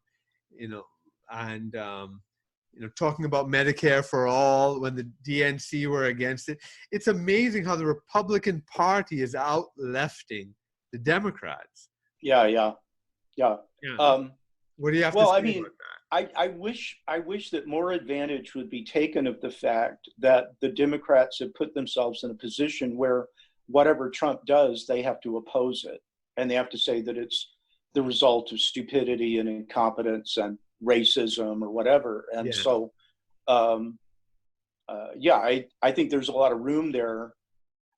talking about Medicare for all when the DNC were against it. It's amazing how the Republican Party is out-lefting the Democrats. Yeah. Yeah. What do you have to Well, say I mean, about that? I wish that more advantage would be taken of the fact that the Democrats have put themselves in a position where whatever Trump does, they have to oppose it. And they have to say that it's the result of stupidity and incompetence and racism or whatever. And so, I think there's a lot of room there.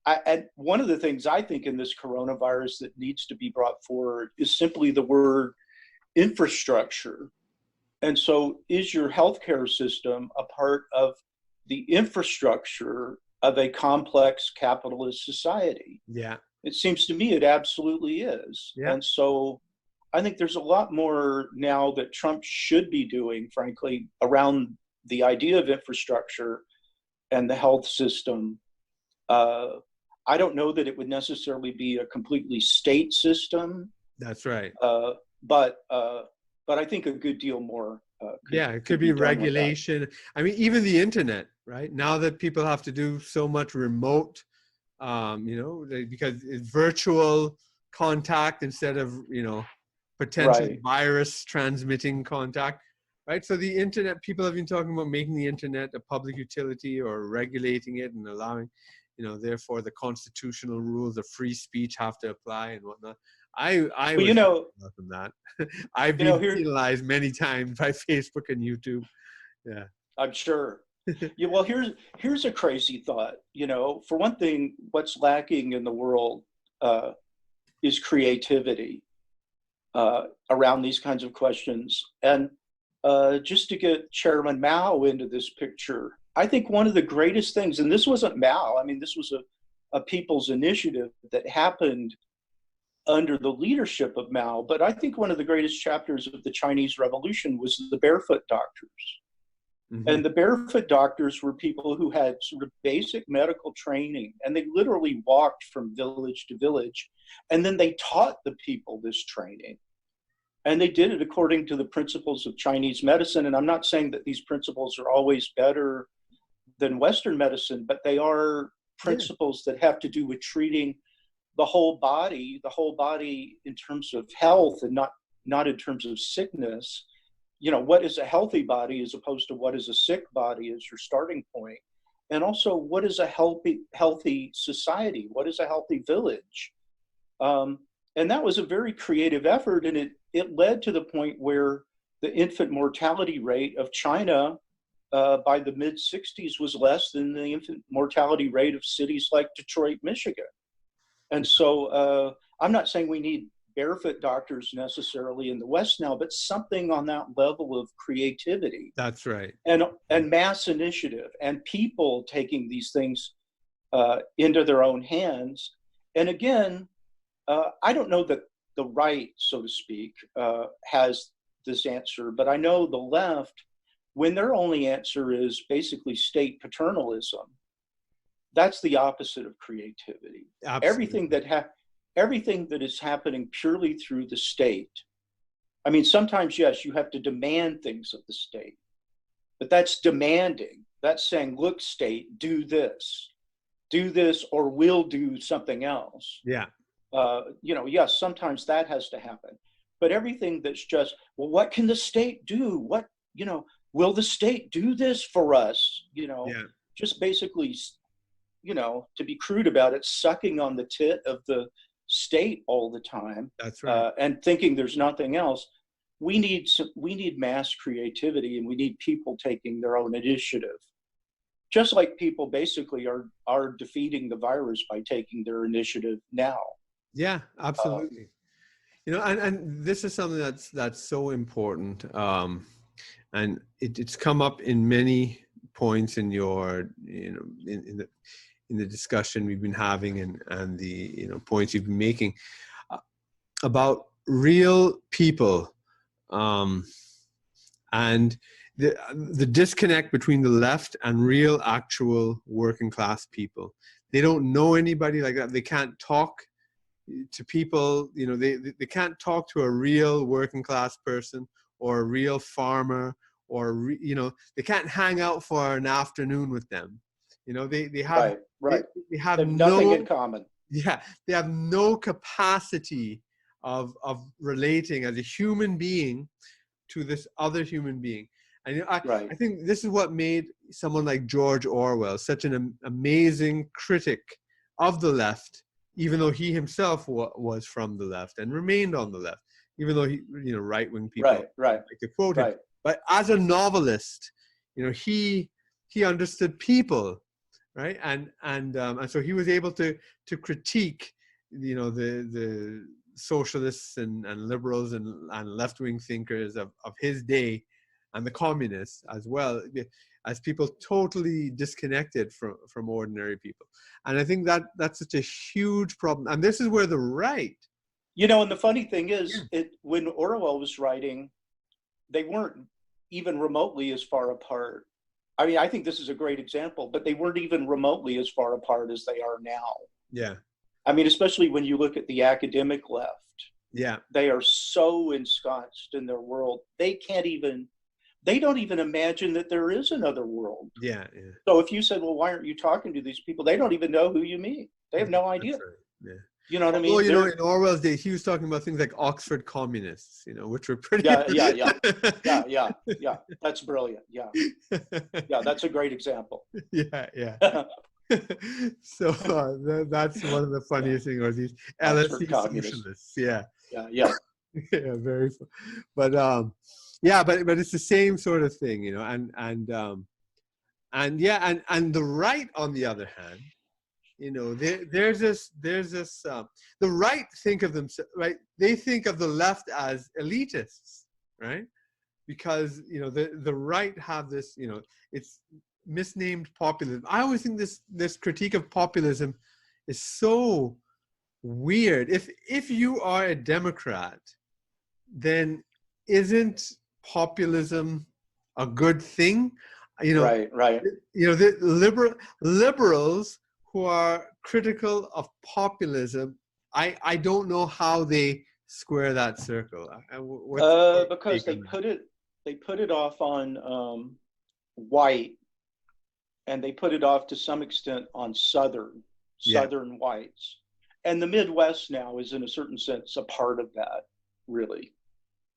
And one of the things I think in this coronavirus that needs to be brought forward is simply the word infrastructure. And so, is your healthcare system a part of the infrastructure of a complex capitalist society? Yeah. It seems to me it absolutely is. Yeah. And so, I think there's a lot more now that Trump should be doing, frankly, around the idea of infrastructure and the health system. I don't know that it would necessarily be a completely state system. That's right. But I think a good deal more. It could be regulation. I mean, even the internet, right? Now that people have to do so much remote, because it's virtual contact instead of, potential virus transmitting contact, right? So the internet, people have been talking about making the internet a public utility or regulating it and allowing, therefore the constitutional rules of free speech have to apply and whatnot. I was from that. I've been penalized many times by Facebook and YouTube. Yeah, I'm sure. Yeah, well, here's a crazy thought. For one thing, what's lacking in the world is creativity around these kinds of questions. And just to get Chairman Mao into this picture, I think one of the greatest things, and this wasn't Mao, I mean, this was a people's initiative that happened under the leadership of Mao, but I think one of the greatest chapters of the Chinese Revolution was the barefoot doctors. Mm-hmm. And the barefoot doctors were people who had sort of basic medical training, and they literally walked from village to village, and then they taught the people this training. And they did it according to the principles of Chinese medicine. And I'm not saying that these principles are always better than Western medicine, but they are principles that have to do with treating the whole body in terms of health and not in terms of sickness. What is a healthy body as opposed to what is a sick body is your starting point. And also, what is a healthy society? What is a healthy village? And that was a very creative effort, and it led to the point where the infant mortality rate of China by the mid-60s was less than the infant mortality rate of cities like Detroit, Michigan. And so I'm not saying we need barefoot doctors necessarily in the West now, but something on that level of creativity. That's right. And mass initiative and people taking these things into their own hands. And again, I don't know that the right, so to speak, has this answer, but I know the left, when their only answer is basically state paternalism, that's the opposite of creativity. Absolutely. Everything that is happening purely through the state. I mean, sometimes, yes, you have to demand things of the state, but that's demanding. That's saying, look, state, do this, or we'll do something else. Yeah. Yes, sometimes that has to happen, but everything that's just, well, what can the state do? Will the state do this for us? Just basically, to be crude about it, sucking on the tit of the state all the time. That's right. And thinking there's nothing else. We need mass creativity, and we need people taking their own initiative. Just like people basically are defeating the virus by taking their initiative now. Yeah, absolutely. And this is something that's so important. And it's come up in many points in your, in the discussion we've been having and the, points you've been making about real people, and the disconnect between the left and real actual working class people. They don't know anybody like that. They can't talk to people, they can't talk to a real working class person or a real farmer they can't hang out for an afternoon with them. They have right. they have They have nothing in no common. yeah, they have no capacity of relating as a human being to this other human being. And Right. I think this is what made someone like George Orwell such an amazing critic of the left, even though he himself was from the left and remained on the left, even though right-wing people Right. like to quote him. Right. But as a novelist, he understood people, right? And so he was able to critique, the socialists and liberals and left-wing thinkers of his day, and the communists as well, as people totally disconnected from ordinary people. And I think that's such a huge problem. And this is where the right, And the funny thing is, when Orwell was writing, they weren't even remotely as far apart. I mean, I think this is a great example, but they weren't even remotely as far apart as they are now. Yeah. I mean, especially when you look at the academic left. Yeah. They are so ensconced in their world. They don't even imagine that there is another world. Yeah. So if you said, well, why aren't you talking to these people? They don't even know who you mean. They have no idea. That's right. Yeah. You know what I mean? Well, in Orwell's day, he was talking about things like Oxford communists, which were pretty. Yeah. That's brilliant. Yeah. That's a great example. Yeah. So that's one of the funniest things, or these LSD socialists. Yeah. Yeah, very fun. But but it's the same sort of thing, and the right, on the other hand, there's this the right think of themselves, right? They think of the left as elitists, right? Because the right have this, it's misnamed populism. I always think this critique of populism is so weird. If you are a Democrat, then isn't populism a good thing? Right. The liberals who are critical of populism, I don't know how they square that circle. Because they put it off on white, and they put it off to some extent on southern whites, and the Midwest now is, in a certain sense, a part of that, really.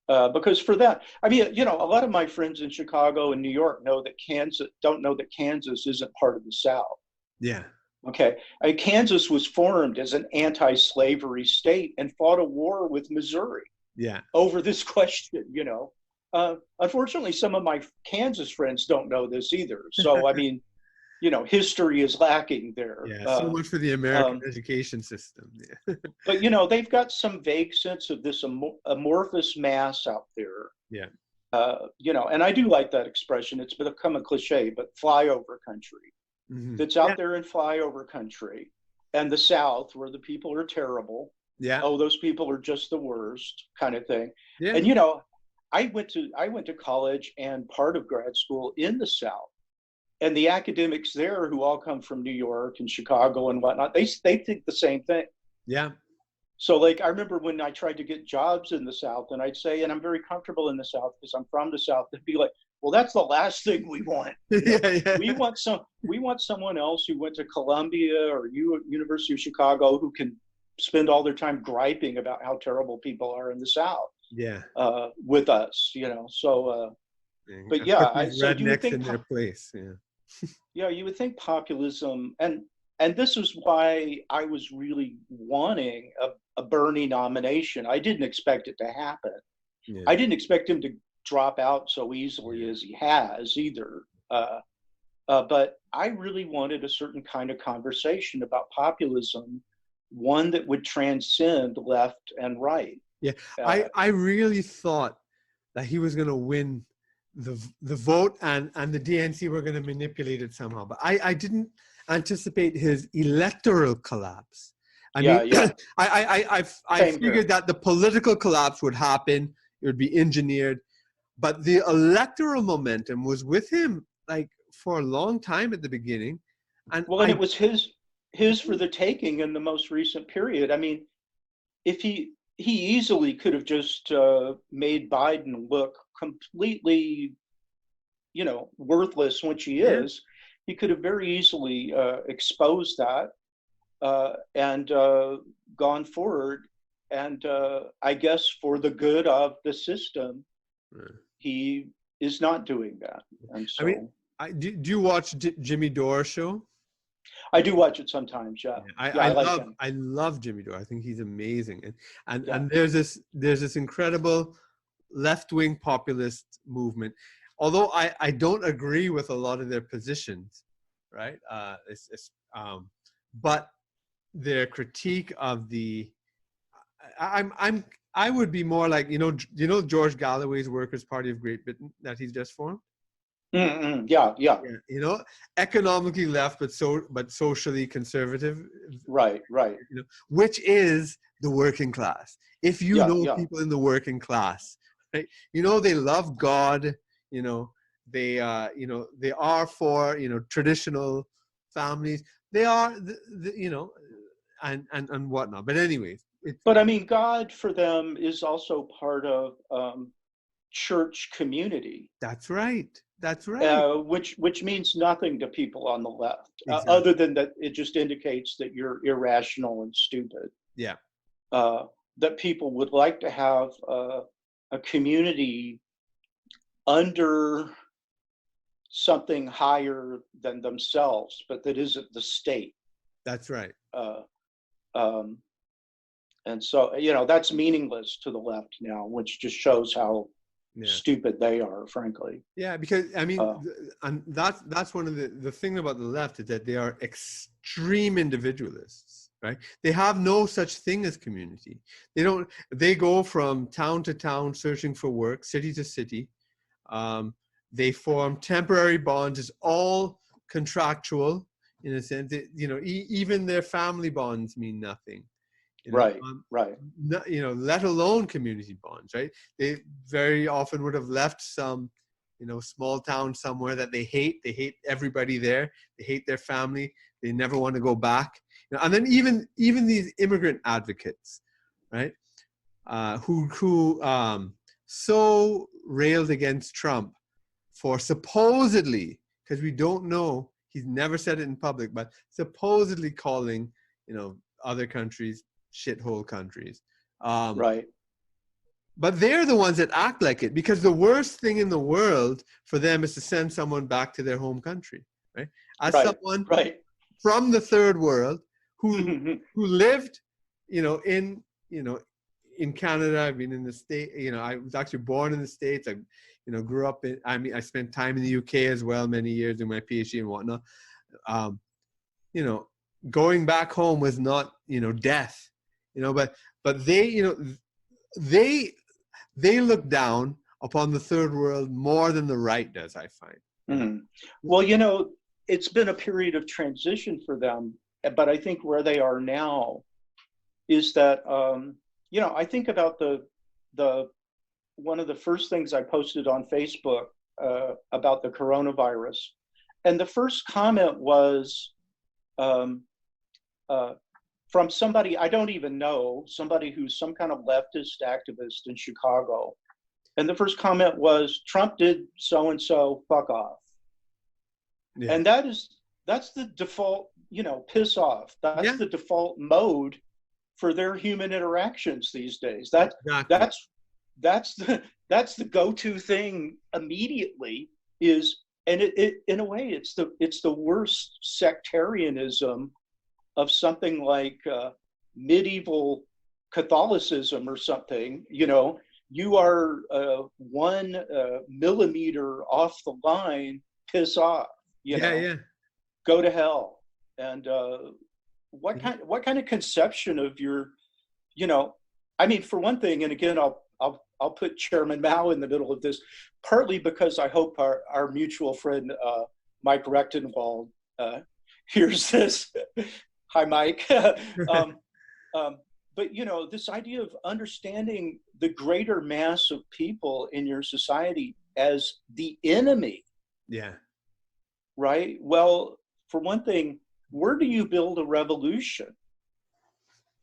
Because for that, I mean, a lot of my friends in Chicago and New York don't know that Kansas isn't part of the South. Yeah. Okay. Kansas was formed as an anti-slavery state and fought a war with Missouri. Yeah. Over this question, Unfortunately, some of my Kansas friends don't know this either. So, I mean, history is lacking there. Yeah, so much for the American education system. Yeah. But, they've got some vague sense of this amorphous mass out there. Yeah. And I do like that expression. It's become a cliche, but flyover country. Mm-hmm. That's out there in flyover country. And the South, where the people are terrible. Yeah. Oh, those people are just the worst, kind of thing. Yeah. And, I went to college and part of grad school in the South. And the academics there, who all come from New York and Chicago and whatnot, they think the same thing. Yeah. So, like, I remember when I tried to get jobs in the South, and I'd say, and I'm very comfortable in the South because I'm from the South. They'd be like, well, that's the last thing we want. Yeah. We want someone else who went to Columbia or University of Chicago who can spend all their time griping about how terrible people are in the South. Yeah. With us, So, but yeah, so do you think in their place? Yeah. Yeah, you would think populism, and this is why I was really wanting a Bernie nomination. I didn't expect it to happen. Yeah. I didn't expect him to drop out so easily as he has either. But I really wanted a certain kind of conversation about populism, one that would transcend left and right. Yeah, I really thought that he was going to win the vote, and the DNC were going to manipulate it somehow. But I didn't anticipate his electoral collapse. I mean, I figured that the political collapse would happen. It would be engineered. But the electoral momentum was with him, like, for a long time at the beginning. And it was his for the taking in the most recent period. I mean, if he easily could have just made Biden look completely worthless, which he Yeah. is, he could have very easily exposed that and gone forward. And I guess for the good of the system, Right. he is not doing that. And I mean, so do you watch Jimmy Dore show? I do watch it sometimes. Yeah. Yeah, Yeah, I like him. I love Jimmy Dore. I think he's amazing, Yeah. and there's this incredible left wing populist movement. Although I don't agree with a lot of their positions, right? But their critique of the I would be more like George Galloway's Workers' Party of Great Britain that he's just formed. Yeah, yeah. Yeah, economically left, but socially conservative. Right. Which is the working class. If you Yeah, know yeah. people in the working class, right? They love God. They they are for traditional families. They are and whatnot. But anyways, But I mean, God for them is also part of church community. that's right. That's right. Which means nothing to people on the left, Exactly. other than that it just indicates that you're irrational and stupid. Yeah. That people would like to have a community under something higher than themselves, but that isn't the state. That's right. Um, and so, that's meaningless to the left now, which just shows how stupid they are, frankly. Yeah, because I mean, and that's one of the thing about the left is that they are extreme individualists, right? They have no such thing as community. They go from town to town searching for work, city to city. They form temporary bonds. It's all contractual in a sense. Even their family bonds mean nothing. Right. Let alone community bonds, right? They very often would have left some, small town somewhere that they hate. They hate everybody there. They hate their family. They never want to go back. And then even these immigrant advocates, right? Who so railed against Trump for supposedly, because we don't know, he's never said it in public, but supposedly calling, other countries shithole countries. Right. But they're the ones that act like it, because the worst thing in the world for them is to send someone back to their home country, right? As someone from the third world who lived, in Canada. I've been in the States. I was actually born in the States. I, grew up in. I spent time in the UK as well, many years doing my PhD and whatnot. Going back home was not, death. But they look down upon the third world more than the right does, I find. Well, it's been a period of transition for them, but I think where they are now is that, I think about the one of the first things I posted on Facebook about the coronavirus, and the first comment was from somebody I don't even know, somebody who's some kind of leftist activist in Chicago. And the first comment was, Trump did so-and-so, fuck off. Yeah. And that's the default, piss off. That's the default mode for their human interactions these days. That's the go-to thing immediately is, and it in a way, it's the worst sectarianism of something like medieval Catholicism or something. You are 1 millimeter off the line, piss off. Go to hell. And what kind of conception of your, for one thing, and again, I'll put Chairman Mao in the middle of this, partly because I hope our mutual friend Mike Rechtenwald hears this. Hi, Mike. But this idea of understanding the greater mass of people in your society as the enemy. Yeah. Right. Well, for one thing, where do you build a revolution?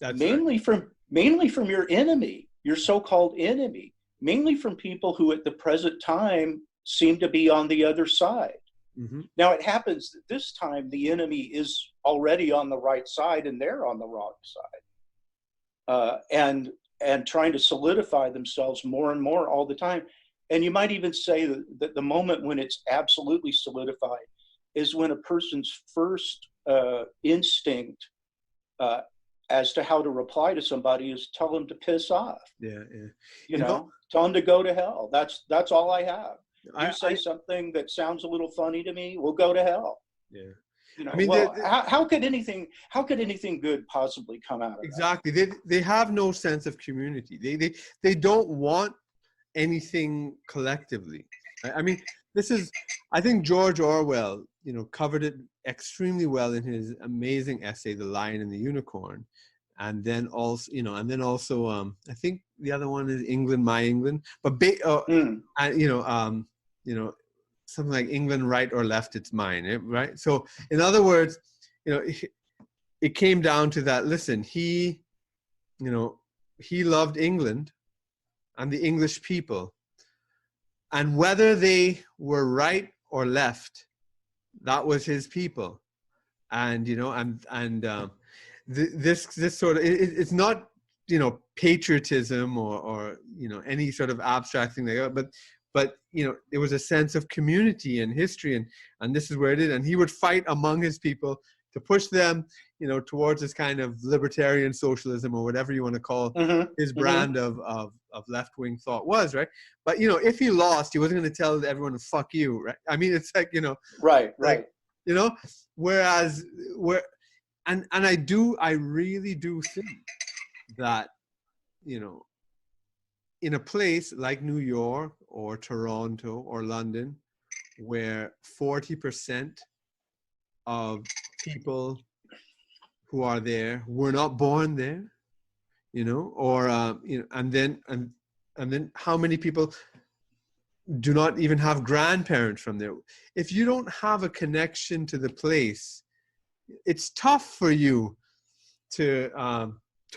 That's mainly from your enemy, your so-called enemy, mainly from people who at the present time seem to be on the other side. Mm-hmm. Now, it happens that this time the enemy is already on the right side and they're on the wrong side, and trying to solidify themselves more and more all the time. And you might even say that the moment when it's absolutely solidified is when a person's first instinct as to how to reply to somebody is tell them to piss off. Yeah, yeah. You know, tell them to go to hell. That's all I have. You say I something that sounds a little funny to me, we'll go to hell. yeah. You know, I mean, well, how could anything good possibly come out of exactly. They have no sense of community. They don't want anything collectively. I mean, I think George Orwell, covered it extremely well in his amazing essay, The Lion and the Unicorn. And then also, I think the other one is England, My England, but something like England, right or left, it's mine, right? So in other words, it came down to that. Listen, he loved England and the English people, and whether they were right or left, that was his people. And this sort of, it's not patriotism or any sort of abstract thing like that, but there was a sense of community and history, and this is where it is. And he would fight among his people to push them towards this kind of libertarian socialism, or whatever you want to call his brand of left-wing thought was, right? But if he lost, he wasn't going to tell everyone to fuck you, right? I mean, it's like right. Whereas I really do think that in a place like New York or Toronto or London, where 40% of people who are there were not born there, and then how many people do not even have grandparents from there. If you don't have a connection to the place, it's tough for you to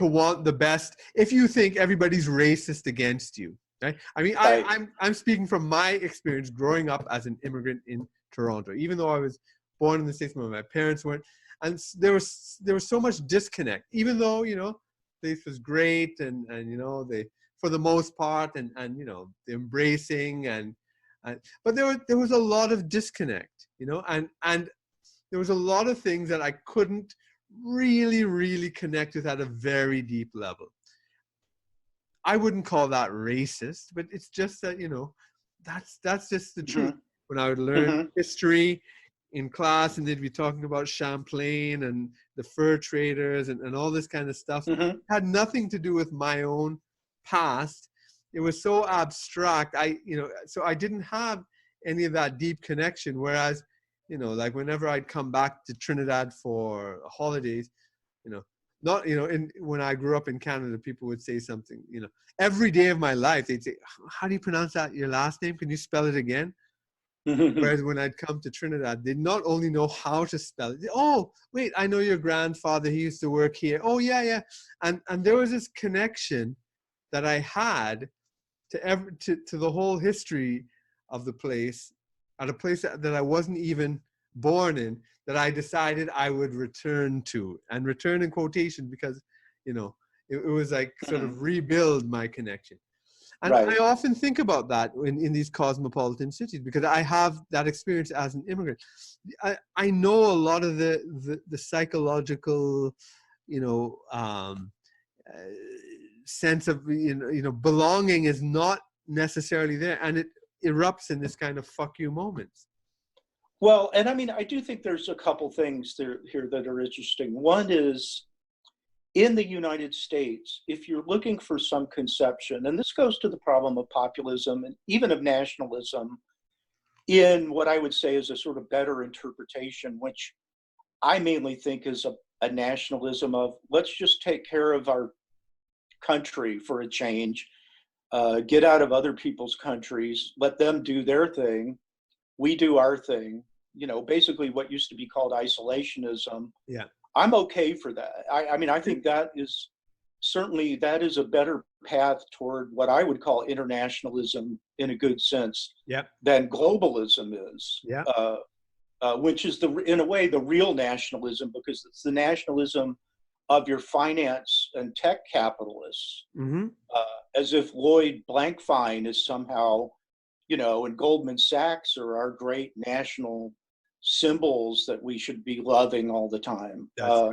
want the best if you think everybody's racist against you, right? I mean, Right. I'm speaking from my experience growing up as an immigrant in Toronto. Even though I was born in the States, my parents weren't, and there was so much disconnect. Even though this was great, and they, for the most part, and the embracing and but there was a lot of disconnect, and there was a lot of things that I couldn't really connect with at a very deep level. I wouldn't call that racist, but it's just that that's just the truth. When I would learn history in class, and they'd be talking about Champlain and the fur traders and all this kind of stuff, it had nothing to do with my own past. It was so abstract. So I didn't have any of that deep connection. Whereas, like whenever I'd come back to Trinidad for holidays, when I grew up in Canada, people would say something, every day of my life, they'd say, how do you pronounce that, your last name? Can you spell it again? Whereas when I'd come to Trinidad, they'd not only know how to spell it. Oh, wait, I know your grandfather. He used to work here. Oh, yeah. And there was this connection that I had to the whole history of the place, at a place that I wasn't even born in, that I decided I would return to, and return in quotation, because, it was like sort of rebuild my connection. And Right. I often think about that in these cosmopolitan cities, because I have that experience as an immigrant. I know a lot of the psychological, sense of belonging is not necessarily there, and it erupts in this kind of fuck you moments. Well, and I mean, I do think there's a couple things here that are interesting. One is, in the United States, if you're looking for some conception, and this goes to the problem of populism and even of nationalism, in what I would say is a sort of better interpretation, which I mainly think is a nationalism of, let's just take care of our country for a change, get out of other people's countries, let them do their thing, we do our thing, basically what used to be called isolationism. Yeah. I'm okay for that. I mean, I think that is a better path toward what I would call internationalism in a good sense Yeah. than globalism is, Yeah. which is in a way the real nationalism, because it's the nationalism of your finance and tech capitalists, Mm-hmm. as if Lloyd Blankfein is somehow, and Goldman Sachs are our great national symbols that we should be loving all the time. That's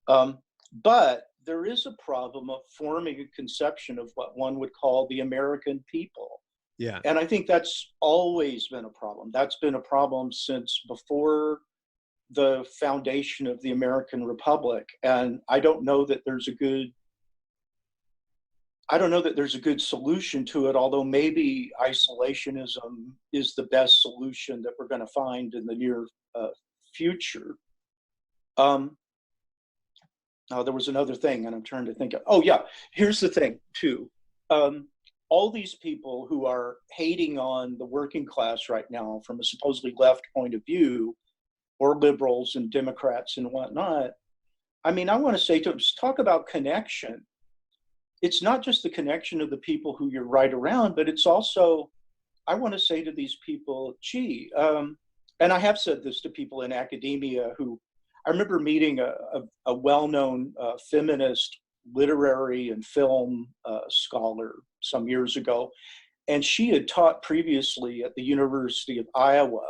right. But there is a problem of forming a conception of what one would call the American people. Yeah. And I think that's always been a problem. That's been a problem since before the foundation of the American Republic. And I don't know that there's a good solution to it, although maybe isolationism is the best solution that we're going to find in the near future. Now, there was another thing, and I'm trying to think of, oh yeah, here's the thing too. All these people who are hating on the working class right now from a supposedly left point of view, or liberals and Democrats and whatnot, I mean, I want to say to them, just talk about connection. It's not just the connection of the people who you're right around, but it's also, I want to say to these people, gee, and I have said this to people in academia who, I remember meeting a well-known feminist literary and film scholar some years ago, and she had taught previously at the University of Iowa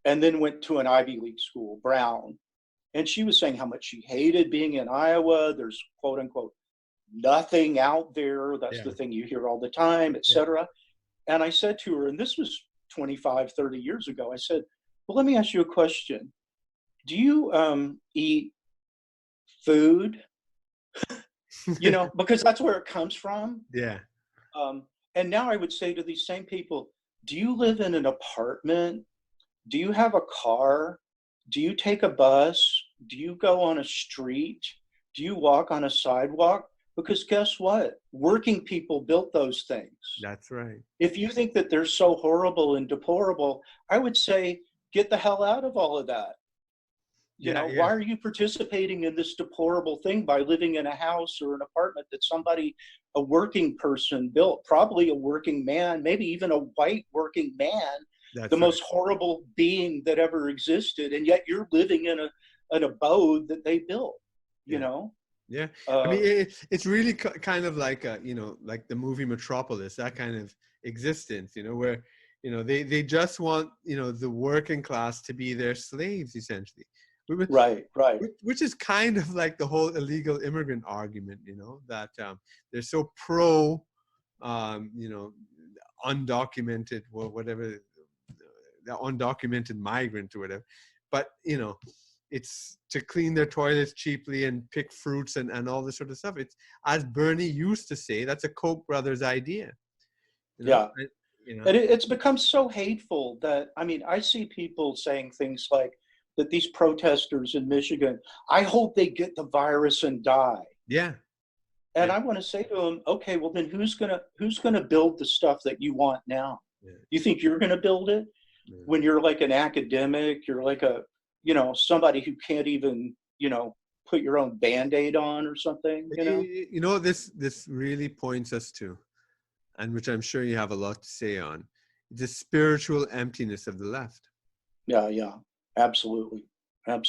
and then went to an Ivy League school, Brown. And she was saying how much she hated being in Iowa. There's quote unquote nothing out there. That's the thing you hear all the time, et cetera. And I said to her, and this was 25, 30 years ago, I said, well, let me ask you a question. Do you eat food? Because that's where it comes from. Yeah. And now I would say to these same people, do you live in an apartment? Do you have a car? Do you take a bus? Do you go on a street? Do you walk on a sidewalk? Because guess what? Working people built those things. That's right. If you think that they're so horrible and deplorable, I would say, get the hell out of all of that. Why are you participating in this deplorable thing by living in a house or an apartment that a working person built, probably a working man, maybe even a white working man, That's the right. most horrible being that ever existed, and yet you're living in an abode that they built, Yeah. I mean, it's really kind of like, like the movie Metropolis, that kind of existence, where, they just want, the working class to be their slaves, essentially. Right. Which is kind of like the whole illegal immigrant argument, that they're so pro, undocumented, or whatever, the undocumented migrant or whatever. But, it's to clean their toilets cheaply and pick fruits and all this sort of stuff. It's, as Bernie used to say, that's a Koch brothers idea. And it's become so hateful that, I mean, I see people saying things like that these protesters in Michigan, I hope they get the virus and die. Yeah. And I want to say to them, okay, well then who's gonna build the stuff that you want now? Yeah. You think you're gonna build it? Yeah. When you're like an academic, you're like somebody who can't even, put your own Band-Aid on or something, This really points us to, and which I'm sure you have a lot to say on, the spiritual emptiness of the left. Yeah, absolutely. No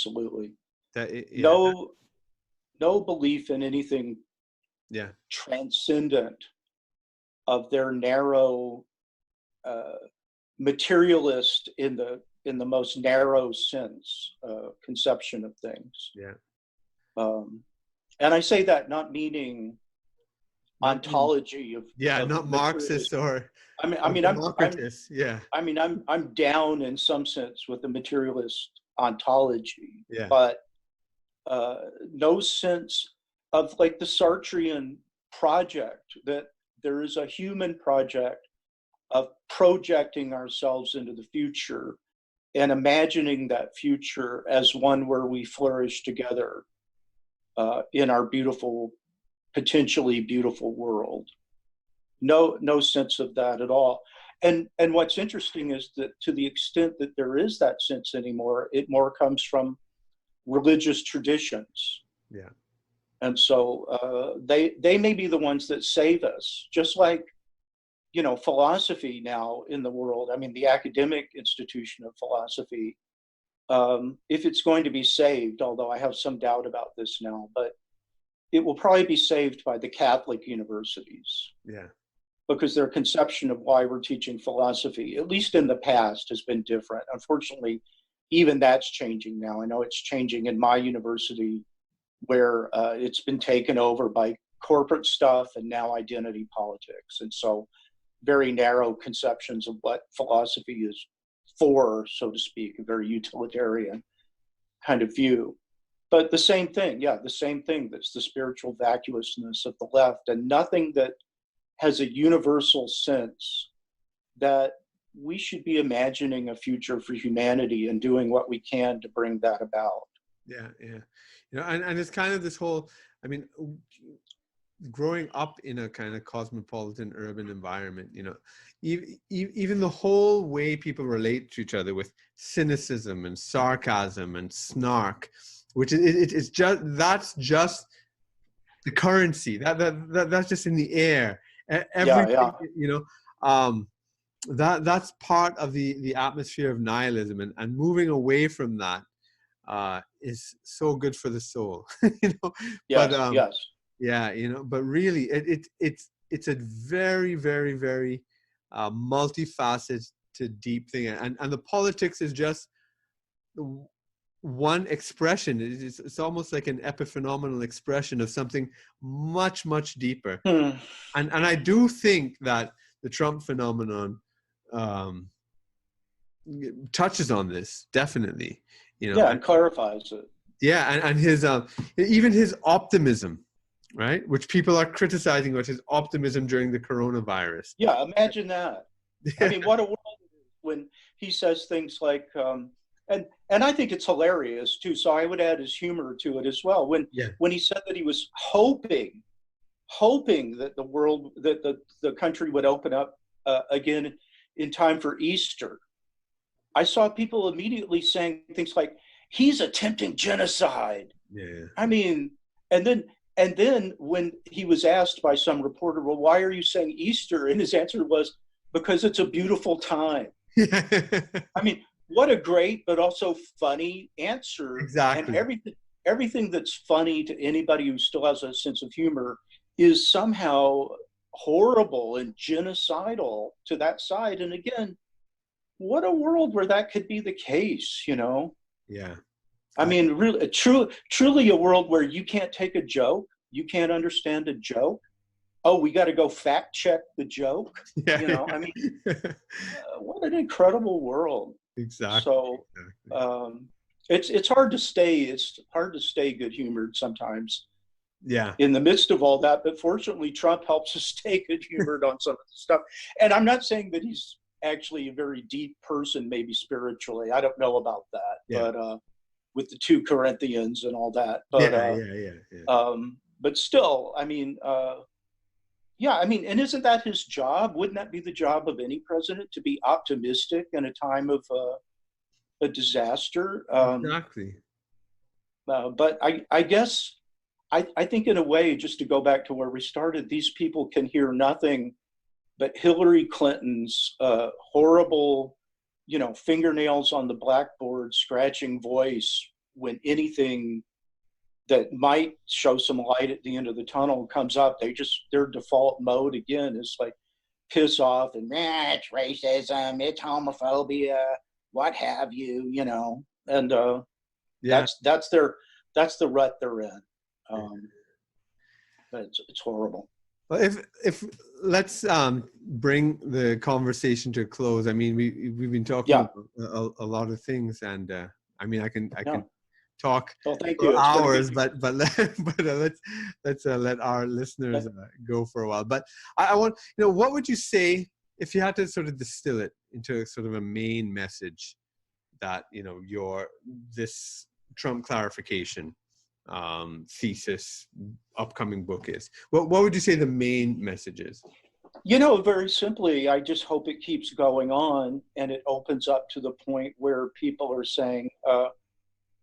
belief in anything transcendent of their narrow materialist in the most narrow sense conception of things. And I say that not meaning ontology of not Marxist or I'm down in some sense with the materialist ontology, but no sense of like the Sartrean project, that there is a human project of projecting ourselves into the future and imagining that future as one where we flourish together in our potentially beautiful world. No sense of that at all. And what's interesting is that to the extent that there is that sense anymore, it more comes from religious traditions. And so they may be the ones that save us, just like, you know, philosophy now in the world. I mean, the academic institution of philosophy, if it's going to be saved, although I have some doubt about this now, but it will probably be saved by the Catholic universities. Yeah. Because their conception of why we're teaching philosophy, at least in the past, has been different. Unfortunately, even that's changing now. I know it's changing in my university, where it's been taken over by corporate stuff and now identity politics. And so very narrow conceptions of what philosophy is for, so to speak, a very utilitarian kind of view. But the same thing, yeah, the same thing. That's the spiritual vacuousness of the left, and nothing that has a universal sense that we should be imagining a future for humanity and doing what we can to bring that about. Yeah, yeah. You know, and it's kind of this whole, I mean, growing up in a kind of cosmopolitan urban environment, you know, even the whole way people relate to each other with cynicism and sarcasm and snark, which it's just, that's just the currency that's just in the air. Everything, Yeah. you know, that's part of the atmosphere of nihilism, and moving away from that is so good for the soul. You know, Yes, but yes. yeah, you know, but really it's a very, very, very multifaceted, deep thing, and the politics is just one expression. It's almost like an epiphenomenal expression of something much, much deeper. And I do think that the Trump phenomenon touches on this, definitely. You know, Yeah, and clarifies it. yeah, and his even his optimism, right? Which people are criticizing, which is optimism during the coronavirus. Yeah, imagine that. I mean, what a world it is when he says things like, and I think it's hilarious too. So I would add his humor to it as well. When he said that he was hoping that the world, that the country would open up again in time for Easter, I saw people immediately saying things like, he's attempting genocide. Yeah. I mean, and then when he was asked by some reporter, well, why are you saying Easter? And his answer was, because it's a beautiful time. I mean, what a great but also funny answer. Exactly. And everything that's funny to anybody who still has a sense of humor is somehow horrible and genocidal to that side. And again, what a world where that could be the case, you know? Yeah. I mean, really, truly a world where you can't take a joke, you can't understand a joke. Oh, we got to go fact check the joke. Yeah, you know, I mean, what an incredible world. Exactly. So it's hard to stay good humored sometimes. Yeah. In the midst of all that, but fortunately, Trump helps us stay good humored on some of the stuff. And I'm not saying that he's actually a very deep person, maybe spiritually. I don't know about that, but with the 2 Corinthians and all that. But but still, I mean, I mean, and isn't that his job? Wouldn't that be the job of any president, to be optimistic in a time of a disaster? Exactly. But I guess I think in a way, just to go back to where we started, these people can hear nothing but Hillary Clinton's horrible, you know, fingernails on the blackboard, scratching voice when anything that might show some light at the end of the tunnel comes up. Their default mode again is like piss off and it's racism, it's homophobia, what have you, you know, and that's the rut they're in. But it's horrible. Well, if let's bring the conversation to a close. I mean, we've been talking about a lot of things, and I mean, I can talk for hours, but let's let our listeners go for a while. But I want, you know, what would you say if you had to sort of distill it into sort of a main message that, you know, this Trump clarification thesis upcoming book is? What would you say the main message is? You know, very simply, I just hope it keeps going on and it opens up to the point where people are saying,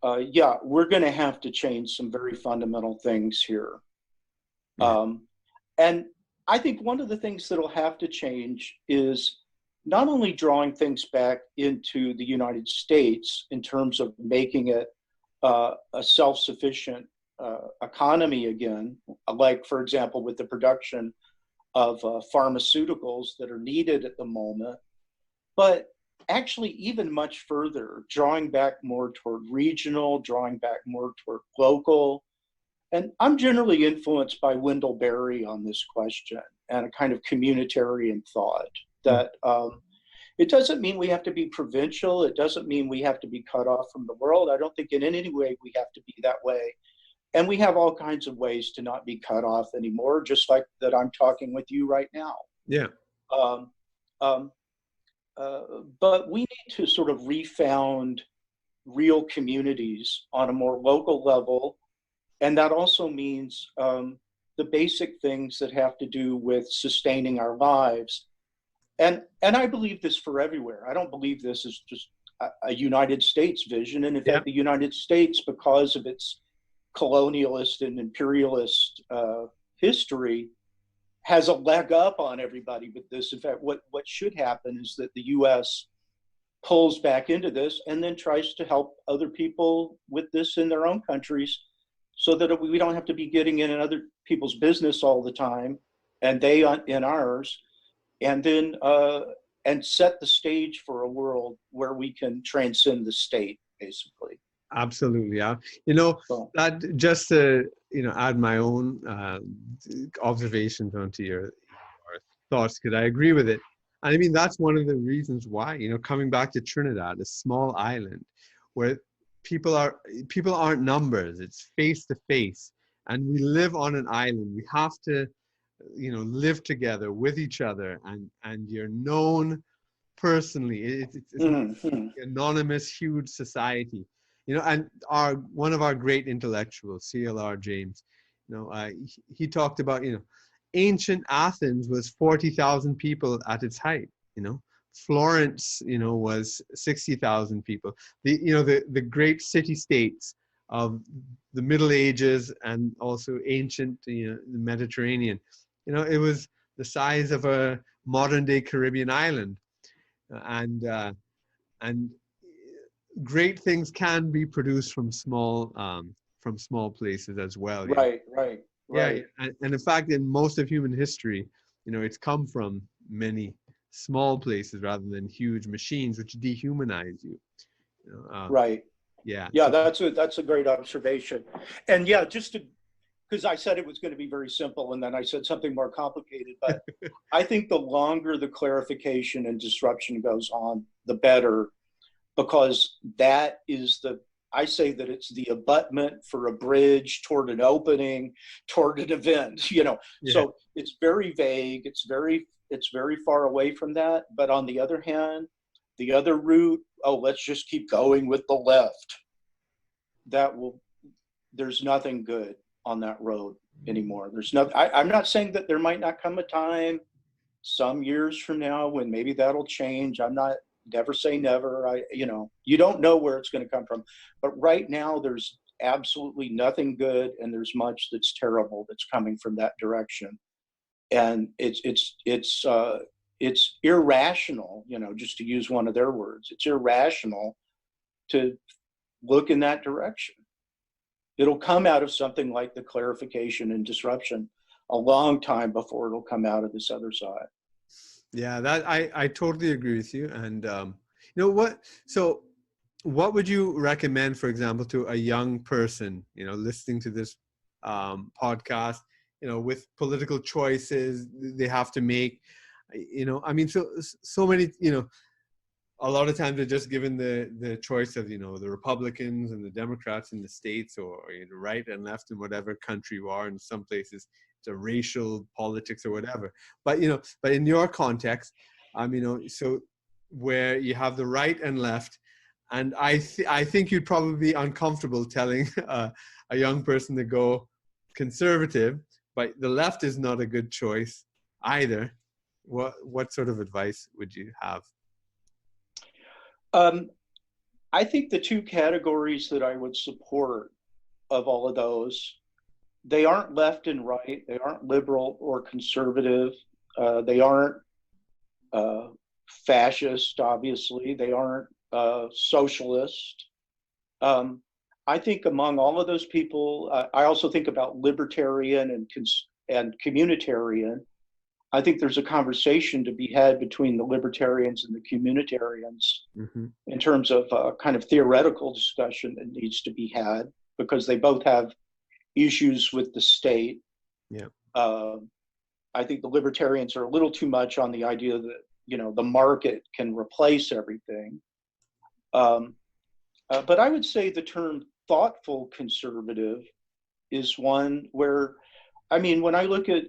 yeah, we're going to have to change some very fundamental things here. Yeah. And I think one of the things that'll have to change is not only drawing things back into the United States in terms of making it a self-sufficient economy again, like, for example, with the production of pharmaceuticals that are needed at the moment, but actually even much further, drawing back more toward regional, drawing back more toward local. And I'm generally influenced by Wendell Berry on this question and a kind of communitarian thought that it doesn't mean we have to be provincial. It doesn't mean we have to be cut off from the world. I don't think in any way we have to be that way. And we have all kinds of ways to not be cut off anymore, just like that I'm talking with you right now. Yeah. Um, um, but we need to sort of refound real communities on a more local level. And that also means the basic things that have to do with sustaining our lives. And I believe this for everywhere. I don't believe this is just a United States vision. And in fact, the United States, because of its colonialist and imperialist history, has a leg up on everybody with this. In fact, what should happen is that the US pulls back into this and then tries to help other people with this in their own countries, so that we don't have to be getting in other people's business all the time and they in ours, and then and set the stage for a world where we can transcend the state, basically. Absolutely. Yeah. You know, that just to, add my own observations onto your thoughts, because I agree with it. And I mean, that's one of the reasons why, coming back to Trinidad, a small island where people aren't numbers, it's face to face. And we live on an island. We have to, live together with each other, and you're known personally. It's an anonymous, huge society. And one of our great intellectuals, C.L.R. James, he talked about, ancient Athens was 40,000 people at its height. Florence, was 60,000 people. The great city-states of the Middle Ages and also ancient, the Mediterranean, it was the size of a modern-day Caribbean island, and great things can be produced from small places as well. Right. Yeah, and in fact, in most of human history, it's come from many small places rather than huge machines, which dehumanize you. Right. Yeah. Yeah, that's a great observation. And yeah, because I said it was going to be very simple, and then I said something more complicated. But I think the longer the clarification and disruption goes on, the better, because that is I say that it's the abutment for a bridge toward an opening, toward an event. Yeah. So it's very vague. It's very far away from that. But on the other hand, the other route, let's just keep going with the left. There's nothing good on that road anymore. I'm not saying that there might not come a time some years from now when maybe that'll change. Never say never. You don't know where it's going to come from. But right now, there's absolutely nothing good, and there's much that's terrible that's coming from that direction. And it's irrational, just to use one of their words. It's irrational to look in that direction. It'll come out of something like the clarification and disruption a long time before it'll come out of this other side. Yeah, that I totally agree with you. And so what would you recommend, for example, to a young person, listening to this podcast, with political choices they have to make, I mean, so many, a lot of times they're just given the choice of, the Republicans and the Democrats in the States, or right and left in whatever country you are. In some places it's a racial politics or whatever. But, but in your context, so where you have the right and left, and I think you'd probably be uncomfortable telling a young person to go conservative, but the left is not a good choice either. What sort of advice would you have? I think the two categories that I would support of all of those, they aren't left and right. They aren't liberal or conservative. They aren't uh, fascist, obviously. They aren't socialist. Um, I think among all of those people, I also think about libertarian and communitarian. I think there's a conversation to be had between the libertarians and the communitarians Mm-hmm. in terms of kind of theoretical discussion that needs to be had because they both have issues with the state. Yeah. I think the libertarians are a little too much on the idea that the market can replace everything. But I would say the term thoughtful conservative is one where, I mean, when I look at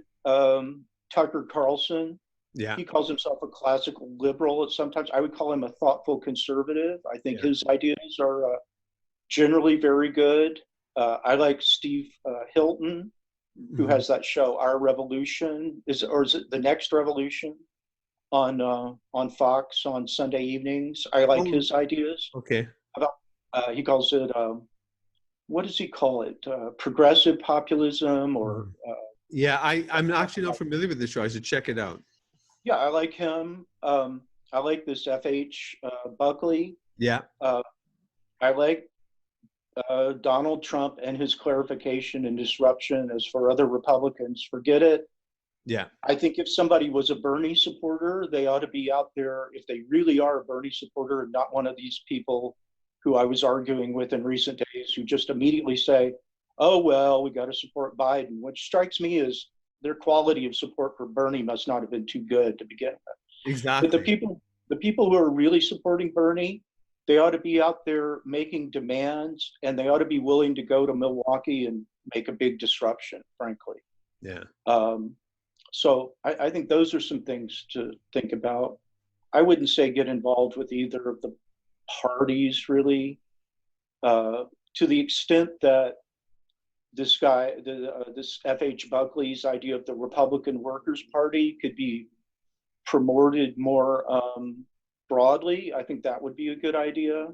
Tucker Carlson, Yeah. he calls himself a classical liberal. Sometimes I would call him a thoughtful conservative. I think Yeah. his ideas are generally very good. I like Steve Hilton, who Mm-hmm. has that show Our Revolution, is it The Next Revolution on Fox on Sunday evenings. I like Oh, his ideas okay. about. He calls it what does he call it? Progressive populism or Mhm. Yeah, I'm actually something not like. familiar with this show. I should check it out. Yeah, I like him. I like this F.H. Buckley. Yeah. Uh, I like Donald Trump and his clarification and disruption. As for other Republicans, forget it. Yeah. I think if somebody was a Bernie supporter, they ought to be out there. If they really are a Bernie supporter and not one of these people who I was arguing with in recent days who just immediately say, oh, well, we got to support Biden, which strikes me as their quality of support for Bernie must not have been too good to begin with. But Exactly. the people who are really supporting Bernie, they ought to be out there making demands and they ought to be willing to go to Milwaukee and make a big disruption, frankly. Yeah. So I think those are some things to think about. I wouldn't say get involved with either of the parties really, to the extent that this F.H. Buckley's idea of the Republican Workers' Party could be promoted more broadly. I think that would be a good idea.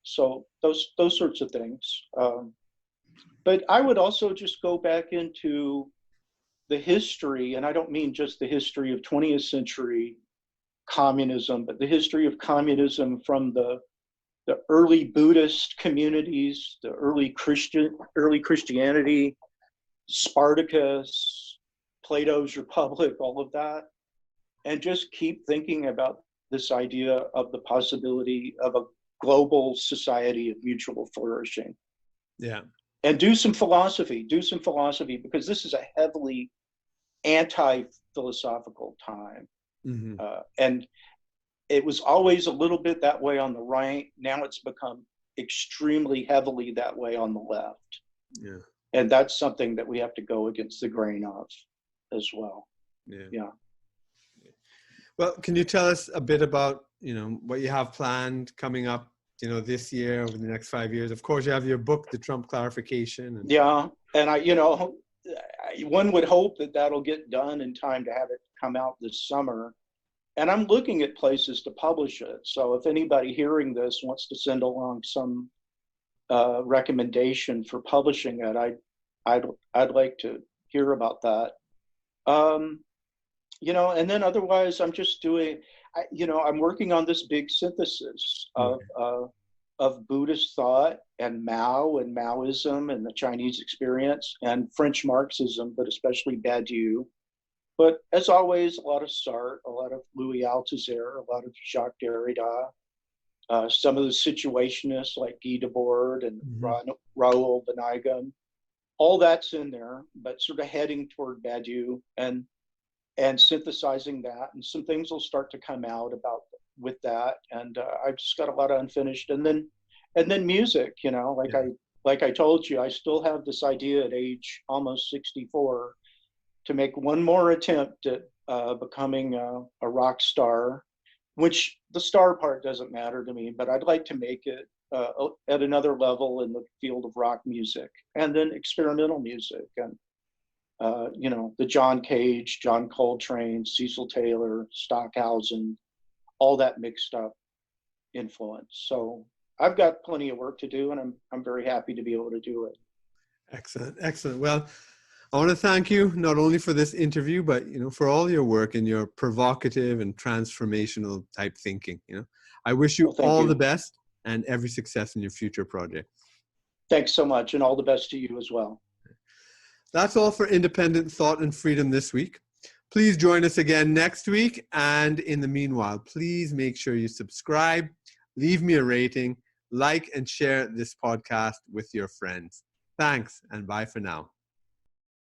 So those sorts of things. But I would also just go back into the history, and I don't mean just the history of 20th century communism, but the history of communism from the early Buddhist communities, the early Christianity, Spartacus, Plato's Republic, all of that, and just keep thinking about this idea of the possibility of a global society of mutual flourishing. Yeah. And do some philosophy, because this is a heavily anti-philosophical time. Mm-hmm. And it was always a little bit that way on the right. Now it's become extremely heavily that way on the left. Yeah. And that's something that we have to go against the grain of as well. Yeah. Well, can you tell us a bit about, what you have planned coming up, this year, over the next 5 years? Of course, you have your book, The Trump Clarification. Yeah. And one would hope that that'll get done in time to have it come out this summer. And I'm looking at places to publish it. So if anybody hearing this wants to send along some recommendation for publishing it, I'd like to hear about that. And then otherwise, I'm just doing. I'm working on this big synthesis of Buddhist thought and Mao and Maoism and the Chinese experience and French Marxism, but especially Badiou. But as always, a lot of Sartre, a lot of Louis Althusser, a lot of Jacques Derrida, some of the situationists like Guy Debord and Raoul Benaigem. All that's in there, but sort of heading toward Badiou and synthesizing that. And some things will start to come out with that. And I've just got a lot of unfinished. And then music, like I told you, I still have this idea at age almost 64 to make one more attempt at becoming a rock star, which the star part doesn't matter to me, but I'd like to make it at another level in the field of rock music and then experimental music and, the John Cage, John Coltrane, Cecil Taylor, Stockhausen, all that mixed up influence. So I've got plenty of work to do, and I'm very happy to be able to do it. Excellent, excellent. Well, I want to thank you not only for this interview, but for all your work and your provocative and transformational type thinking. I wish you Thank all you. the best and every success in your future project. Thanks so much, and all the best to you as well. That's all for Independent Thought and Freedom this week. Please join us again next week. And in the meanwhile, please make sure you subscribe, leave me a rating, like and share this podcast with your friends. Thanks, and bye for now.